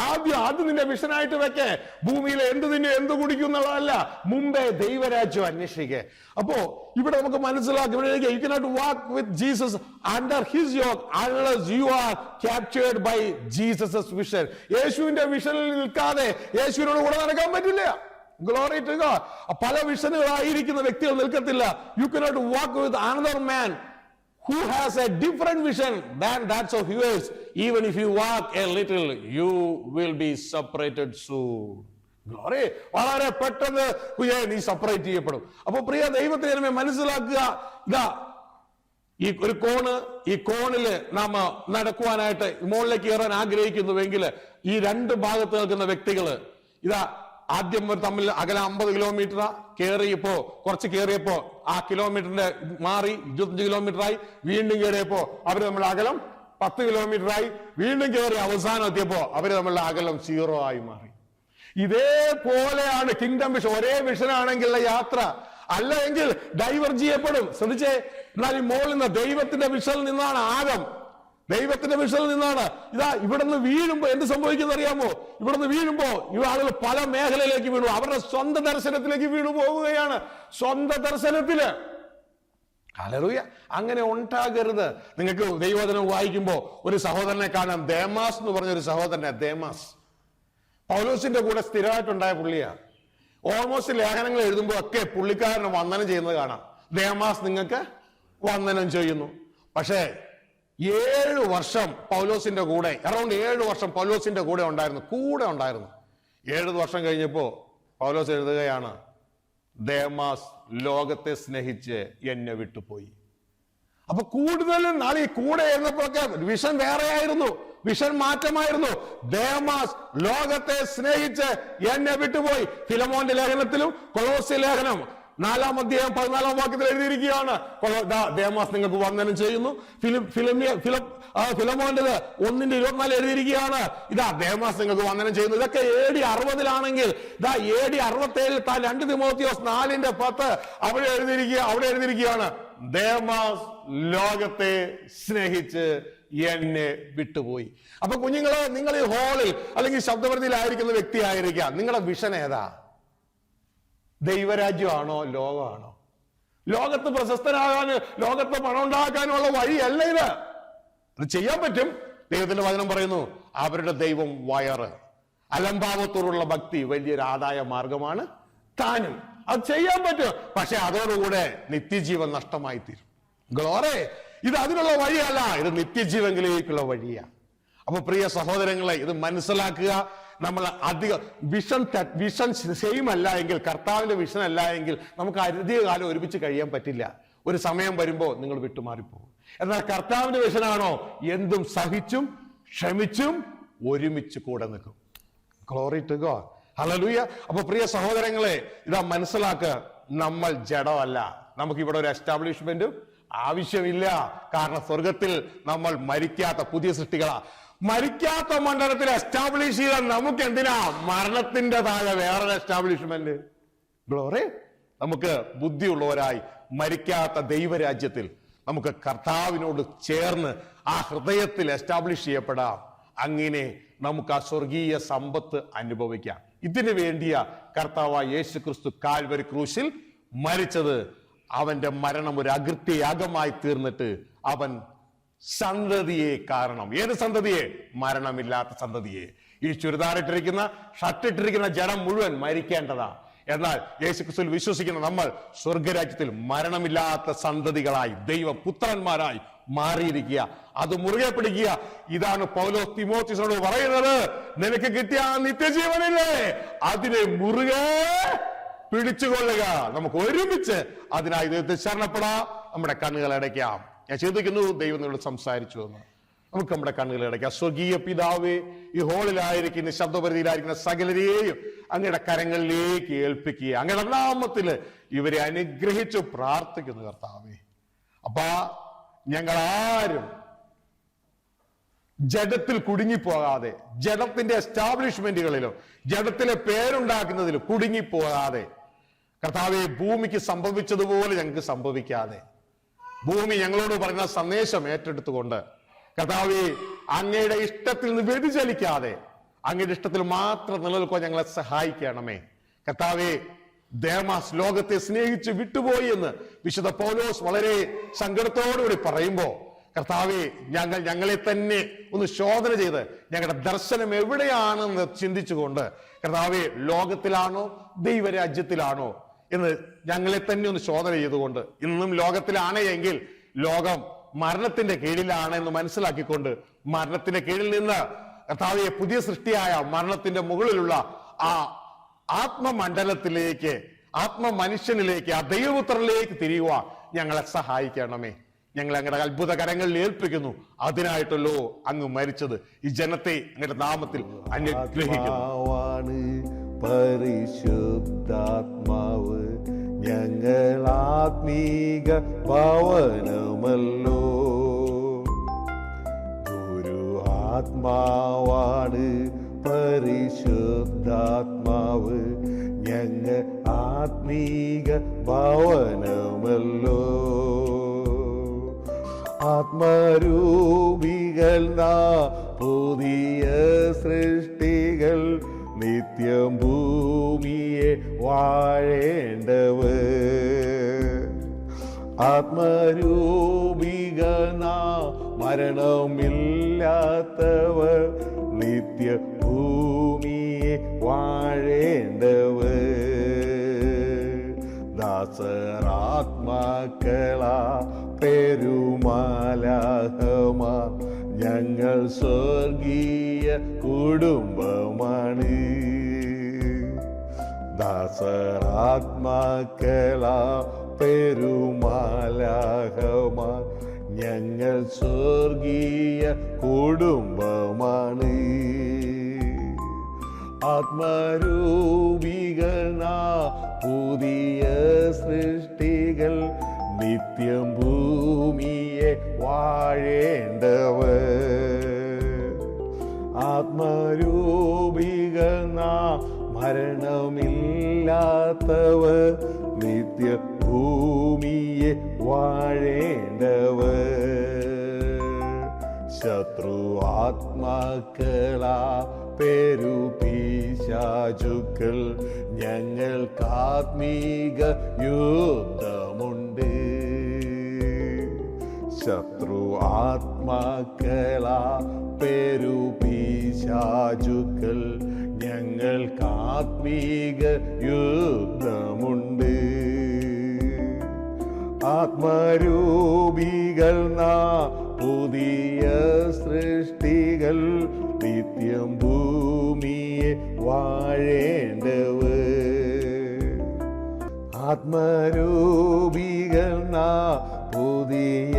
ആദ്യം നിന്റെ വിഷനായിട്ട് വെക്കേ. ഭൂമിയിൽ എന്ത് തിന്നും എന്ത് കുടിക്കും എന്നുള്ളതല്ല, മുമ്പേ ദൈവരാജ്യം അന്വേഷിക്കുക. അപ്പോ ഇവിടെ നമുക്ക് മനസ്സിലാക്കി, you cannot walk with Jesus under his yoke unless you are captured by Jesus vision. യേശുവിന്റെ വിഷനിൽ നിൽക്കാതെ യേശുവിനോട് കൂടെ നടക്കാൻ പറ്റില്ല. Glory to God. പല വിഷനുകളായിരിക്കുന്ന വ്യക്തികൾ നിൽക്കത്തില്ല. You cannot walk with another man who has a different vision than that of yours. Even if you walk a little, you will be separated soon. Glory. വളരെ പെട്ടെന്ന് നീ സെപ്പറേറ്റ് ചെയ്യപ്പെടും. അപ്പൊ പ്രിയ ദൈവത്തിനെ മനസ്സിലാക്കുക, ഇതാ ഈ ഒരു കോണ്, ഈ കോണില് നാം നടക്കുവാനായിട്ട് മുകളിലേക്ക് കയറാൻ ആഗ്രഹിക്കുന്നുവെങ്കിൽ ഈ 2 ഭാഗത്ത് നിൽക്കുന്ന വ്യക്തികള് ഇതാ ആദ്യം തമ്മിൽ അകലം 50 കിലോമീറ്റർ കുറച്ച് കയറിയപ്പോ ആ കിലോമീറ്ററിന്റെ മാറി 25 കിലോമീറ്ററായി. വീണ്ടും കയറിയപ്പോ അവര് തമ്മിൽ അകലം 10 കിലോമീറ്ററായി. വീണ്ടും കയറി അവസാനം എത്തിയപ്പോ അവര് തമ്മിലുള്ള അകലം 0 ആയി മാറി. ഇതേപോലെയാണ് കിങ്ഡം വിഷൻ. ഒരേ വിഷനാണെങ്കിൽ യാത്ര, അല്ല എങ്കിൽ ഡൈവേർജ് ചെയ്യപ്പെടും. ശ്രദ്ധിച്ചേ, എന്നാൽ ഈ മോളിൽ നിന്ന് ദൈവത്തിന്റെ വിഷനിൽ നിന്നാണ് ആഴം, ദൈവത്തിന്റെ വിഷനിൽ നിന്നാണ്. ഇതാ ഇവിടുന്ന് വീഴുമ്പോ എന്ത് സംഭവിക്കുന്ന അറിയാമോ? ഇവിടുന്ന് വീഴുമ്പോ ഈ ആളുകൾ പല മേഖലയിലേക്ക് വീണു, അവരുടെ സ്വന്തം ദർശനത്തിലേക്ക് വീണു പോവുകയാണ്. സ്വന്തം ദർശനത്തില്. ഹല്ലേലൂയ. അങ്ങനെ ഉണ്ടാകരുത്. നിങ്ങൾക്ക് ദൈവവചനം വായിക്കുമ്പോ ഒരു സഹോദരനെ കാണാം, ദേമാസ് എന്ന് പറഞ്ഞൊരു സഹോദരനെ. ദേമാസ് പൗലോസിന്റെ കൂടെ സ്ഥിരമായിട്ടുണ്ടായ പുള്ളിയാണ്. ഓൾമോസ്റ്റ് ലേഖനങ്ങൾ എഴുതുമ്പോ ഒക്കെ പുള്ളിക്കാരന് വന്ദനം ചെയ്യുന്നത് കാണാം. ദേമാസ് നിങ്ങൾക്ക് വന്ദനം ചെയ്യുന്നു. പക്ഷേ 7 വർഷം പൗലോസിന്റെ കൂടെ, അറൗണ്ട് 7 വർഷം പൗലോസിന്റെ കൂടെ ഉണ്ടായിരുന്നു. 7 വർഷം കഴിഞ്ഞപ്പോ പൗലോസ് എഴുതുകയാണ്, ദേമാസ് ലോകത്തെ സ്നേഹിച്ച് എന്നെ വിട്ടുപോയി. അപ്പൊ കൂടുതലും നാളെ കൂടെ എഴുന്നപ്പോഴൊക്കെ വിഷൻ വേറെയായിരുന്നു, വിഷൻ മാറ്റമായിരുന്നു. ദേമാസ് ലോകത്തെ സ്നേഹിച്ച് എന്നെ വിട്ടുപോയി. ഫിലമോന്റെ ലേഖനത്തിലും കൊളോസ്യ ലേഖനം 4-ാം അധ്യായം 14-ാം വാക്യത്തിൽ എഴുതിയിരിക്കുകയാണ്, ദേമാസ് നിങ്ങൾക്ക് വന്ദനം ചെയ്യുന്നു. ഫിലമോന്റേത് 1:24 എഴുതിയിരിക്കുകയാണ്, ഇതാ ദേമാസ് നിങ്ങൾക്ക് വന്ദനം ചെയ്യുന്നു. ഇതൊക്കെ AD 60-ലാണെങ്കിൽ ഇതാ AD 67 താൻ 2 തിമോത്തിയോസ് 4:10 അവിടെ എഴുതിയിരിക്കുകയാണ്, ദേമാസ് ലോകത്തെ സ്നേഹിച്ച് എന്നെ വിട്ടുപോയി. അപ്പൊ കുഞ്ഞുങ്ങളെ, നിങ്ങൾ ഈ ഹാളിൽ അല്ലെങ്കിൽ ശബ്ദപരിധിയിലായിരിക്കുന്ന വ്യക്തിയായിരിക്കാം. നിങ്ങളുടെ വിഷൻ ഏതാ? ദൈവരാജ്യമാണോ ലോകമാണോ? ലോകത്ത് പ്രശസ്തനാകാന്, ലോകത്ത് പണം ഉണ്ടാക്കാനുള്ള വഴിയല്ല ഇത്. അത് ചെയ്യാൻ പറ്റും. ദൈവത്തിന്റെ വചനം പറയുന്നു, അവരുടെ ദൈവം വയറ്, അലംഭാവത്തോടുള്ള ഭക്തി വലിയൊരു ആദായ മാർഗമാണ് താനും. അത് ചെയ്യാൻ പറ്റും. പക്ഷെ അതോടുകൂടെ നിത്യജീവൻ നഷ്ടമായി തീരും. ഗ്ലോറി, ഇത് അതിനുള്ള വഴിയല്ല, ഇത് നിത്യജീവനിലേക്കുള്ള വഴിയാണ്. അപ്പൊ പ്രിയ സഹോദരങ്ങളെ, ഇത് മനസ്സിലാക്കുക. നമ്മൾ അധികം വിഷൻ സെയിം അല്ല എങ്കിൽ, കർത്താവിന്റെ വിഷൻ അല്ല എങ്കിൽ നമുക്ക് അധിക കാലം ഒരുമിച്ച് കഴിയാൻ പറ്റില്ല. ഒരു സമയം വരുമ്പോൾ നിങ്ങൾ വിട്ടുമാറിപ്പോകും. എന്നാൽ കർത്താവിന്റെ വിഷനാണോ, എന്തും സഹിച്ചും ക്ഷമിച്ചും ഒരുമിച്ച് കൂടെ നിൽക്കും. Glory to God, hallelujah. അപ്പൊ പ്രിയ സഹോദരങ്ങളെ, ഇതാ മനസ്സിലാക്കുക, നമ്മൾ ജഡമല്ല. നമുക്ക് ഇവിടെ ഒരു എസ്റ്റാബ്ലിഷ്മെന്റും ആവശ്യമില്ല. കാരണം സ്വർഗത്തിൽ നമ്മൾ മരിക്കാത്ത പുതിയ സൃഷ്ടികളാ. മരിക്കാത്ത മണ്ഡലത്തിൽ എസ്റ്റാബ്ലിഷ് ചെയ്താൽ നമുക്ക് എന്തിനാ മരണത്തിന്റെ താഴെ വേറൊരു എസ്റ്റാബ്ലിഷ്മെന്റ്? ഗ്ലോറി, നമുക്ക് ബുദ്ധിയുള്ളവരായി മരിക്കാത്ത ദൈവരാജ്യത്തിൽ നമുക്ക് കർത്താവിനോട് ചേർന്ന് ആ ഹൃദയത്തിൽ എസ്റ്റാബ്ലിഷ് ചെയ്യപ്പെടാം. അങ്ങനെ നമുക്ക് ആ സ്വർഗീയ സമ്പത്ത് അനുഭവിക്കാം. ഇതിനു വേണ്ടിയ കർത്താവായ യേശു ക്രിസ്തു കാൽവരി ക്രൂശിൽ മരിച്ചത്. അവന്റെ മരണം ഒരു അകൃത്യയാഗമായി തീർന്നിട്ട് അവൻ സന്തതിയെ, കാരണം ഏത് സന്തതിയെ? മരണമില്ലാത്ത സന്തതിയെ. ഈ ചുരിദാറിട്ടിരിക്കുന്ന ഷർട്ടിട്ടിരിക്കുന്ന ജനം മുഴുവൻ മരിക്കേണ്ടതാ. എന്നാൽ യേശുക്രിസ്തുവിൽ വിശ്വസിക്കുന്ന നമ്മൾ സ്വർഗരാജ്യത്തിൽ മരണമില്ലാത്ത സന്തതികളായി ദൈവപുത്രന്മാരായി മാറിയിരിക്കുക. അത് മുറുകെ പിടിക്കുക. ഇതാണ് പൗലോസ് തിമോത്തിയോട് പറയുന്നത്, നിനക്ക് കിട്ടിയ നിത്യജീവനില്ലേ, അതിനെ മുറുകെ പിടിച്ചുകൊള്ളുക. നമുക്ക് ഒരുമിച്ച് അതിനായി ദൈവത്തിൽ ശരണപ്പെടാം. നമ്മുടെ കണ്ണുകൾ അടയ്ക്കാം. ഞാൻ ചിന്തിക്കുന്നു ദൈവം നിങ്ങളോട് സംസാരിച്ചു എന്ന്. നമുക്ക് നമ്മുടെ കണ്ണുകൾ അടയ്ക്കാം. സ്വർഗീയ പിതാവേ, ഈ ഹോളിലായിരിക്കുന്ന ശബ്ദപരിധിയിലായിരിക്കുന്ന സകലരെയും അങ്ങയുടെ കരങ്ങളിലേക്ക് ഏൽപ്പിക്കുക. അങ്ങയുടെ നാമത്തില് ഇവരെ അനുഗ്രഹിച്ചു പ്രാർത്ഥിക്കുന്നു കർത്താവേ. അപ്പാ, ഞങ്ങളാരും ജഡത്തിൽ കുടുങ്ങിപ്പോകാതെ, ജഡത്തിന്റെ എസ്റ്റാബ്ലിഷ്മെന്റുകളിലോ ജഡത്തിലെ പേരുണ്ടാക്കുന്നതിലും കുടുങ്ങിപ്പോകാതെ, കർത്താവെ, ഭൂമിക്ക് സംഭവിച്ചതുപോലെ ഞങ്ങൾക്ക് സംഭവിക്കാതെ, ഭൂമി ഞങ്ങളോട് പറയുന്ന സന്ദേശം ഏറ്റെടുത്തുകൊണ്ട്, കർത്താവെ, അങ്ങയുടെ ഇഷ്ടത്തിൽ നിന്ന് വ്യതിചലിക്കാതെ അങ്ങയുടെ ഇഷ്ടത്തിൽ മാത്രം നിലനിൽക്കാൻ ഞങ്ങളെ സഹായിക്കണമേ. കർത്താവെ, ദേമാസ് ലോകത്തെ സ്നേഹിച്ച് വിട്ടുപോയി എന്ന് വിശുദ്ധ പൗലോസ് വളരെ സങ്കടത്തോടുകൂടി പറയുമ്പോ, കർത്താവെ, ഞങ്ങളെ തന്നെ ഒന്ന് ശോധന ചെയ്ത് ഞങ്ങളുടെ ദർശനം എവിടെയാണെന്ന് ചിന്തിച്ചുകൊണ്ട്, കർത്താവെ, ലോകത്തിലാണോ ദൈവരാജ്യത്തിലാണോ എന്ന് ഞങ്ങളെ തന്നെ ഒന്ന് ശോധന ചെയ്തുകൊണ്ട്, ഇന്നും ലോകത്തിലാണ് എങ്കിൽ ലോകം മരണത്തിന്റെ കീഴിലാണ് എന്ന് മനസ്സിലാക്കിക്കൊണ്ട്, മരണത്തിന്റെ കീഴിൽ നിന്ന് കർത്താവെ, പുതിയ സൃഷ്ടിയായ മരണത്തിന്റെ മുകളിലുള്ള ആ ആത്മമണ്ഡലത്തിലേക്ക്, ആത്മമനുഷ്യനിലേക്ക്, ആ ദൈവപുത്രനിലേക്ക് തിരിയുവാൻ ഞങ്ങളെ സഹായിക്കണമേ. ഞങ്ങൾ അങ്ങയുടെ അത്ഭുത കരങ്ങളിൽ ഏൽപ്പിക്കുന്നു. അതിനായിട്ടല്ലോ അങ്ങ് മരിച്ചത്. ഈ ജനത്തെ അങ്ങയുടെ നാമത്തിൽ അനുഗ്രഹിക്കുന്നു. പരിശുദ്ധാത്മാവ് ഞങ്ങൾ ആത്മീക ഭവനമല്ലോ. ഗുരു ആത്മാവാണ് പരിശുദ്ധാത്മാവ് ഞങ്ങൾ ആത്മീക ഭവനമല്ലോ. ആത്മരൂപികൾ പുതിയ സൃഷ്ടികൾ നിത്യം ഭൂമിയെ വാഴേണ്ടവർ. ആത്മരൂപികൾ മരണമില്ലാത്തവർ നിത്യ ഭൂമിയെ വാഴേണ്ടവർ. ദാസരാത്മാക്കളാ പെരുമാലാഹമാ ഞങ്ങൾ സ്വർഗീയ കുടുംബമാണ്. ദാസരാത്മാക്കളാ പെരുമാലാഹമാ ഞങ്ങൾ സ്വർഗീയ കുടുംബമാണ്. ആത്മരൂപികൾ പുതിയ സൃഷ്ടികൾ നിത്യം ഭൂമിയെ വാഴേണ്ടവർ. ആത്മരൂപികൾ മരണമില്ലാത്തവർ നിത്യ ഭൂമിയെ വാഴേണ്ടവർ. ശത്രു ആത്മാക്കളാ പെരുപിശാചുക്കൾ ഞങ്ങൾക്ക് ആത്മീക യുദ്ധമുണ്ട്. ശത്രു ശത്രു ആത്മാക്കളാ പെരുപിശാചുക്കൾ ഞങ്ങൾക്ക് ആത്മീക യുദ്ധമുണ്ട്. ആത്മരൂപികൾ പുതിയ സൃഷ്ടികൾ നിത്യം ഭൂമിയെ വാഴേണ്ടവർ. ആത്മരൂപികൾ പുതിയ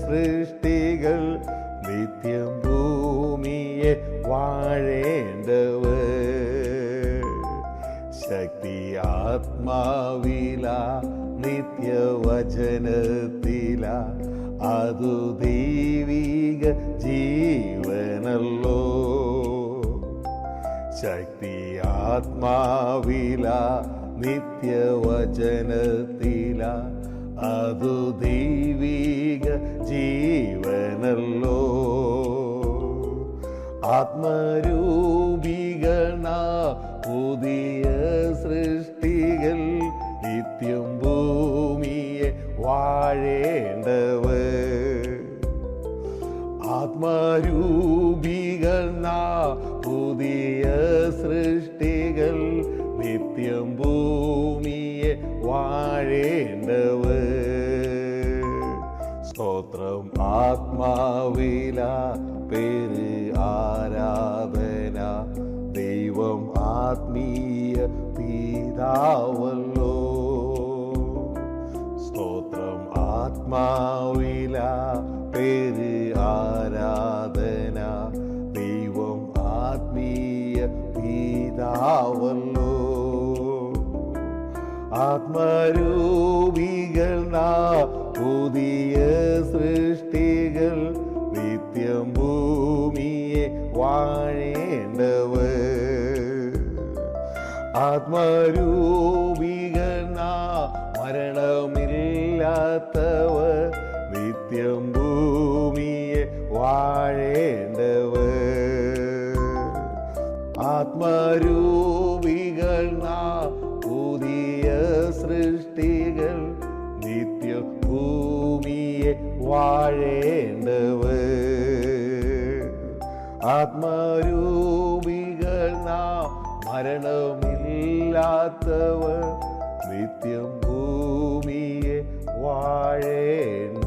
സൃഷ്ടികൾ നിത്യം ഭൂമിയെ വാഴേണ്ടവർ. ശക്തി ആത്മാവില നിത്യവചനത്തില അതു ദൈവിക ജീവനല്ലോ. ശക്തി ആത്മാവില നിത്യവചനത്തില അതു ദൈവിക ജീവനല്ലോ. ആത്മരൂപികൾ പുതിയ സൃഷ്ടികൾ നിത്യം ഭൂമിയെ വാഴേണ്ടവർ. ആത്മരൂപികൾ പുതിയ സൃഷ്ടികൾ നിത്യം ഭൂമിയെ വാഴേണ്ടവർ. സ്തോത്രം ആത്മാവില പേര് ആരാധന ദൈവം ആത്മീയ പിതാവല്ലോ. സ്തോത്രം ആത്മാവില പേര് ആരാധന ദൈവം ആത്മീയ പിതാവല്ലോ. ആത്മരൂപികൾ പുതിയ സൃഷ്ടികൾ നിത്യം ഭൂമിയെ വാഴേണ്ടവർ. ആത്മരൂപികൾ മരണമില്ലാത്തവർ നിത്യം ഭൂമിയെ വാഴേണ്ടവർ. ആത്മരൂപികൾ പുതിയ സൃഷ്ടികൾ നിത്യം ഭൂമിയെ വാഴേണ്ടവർ. ആത്മരൂപികൾ മരണമില്ലാത്തവർ നിത്യം ഭൂമിയെ വാഴേണ്ട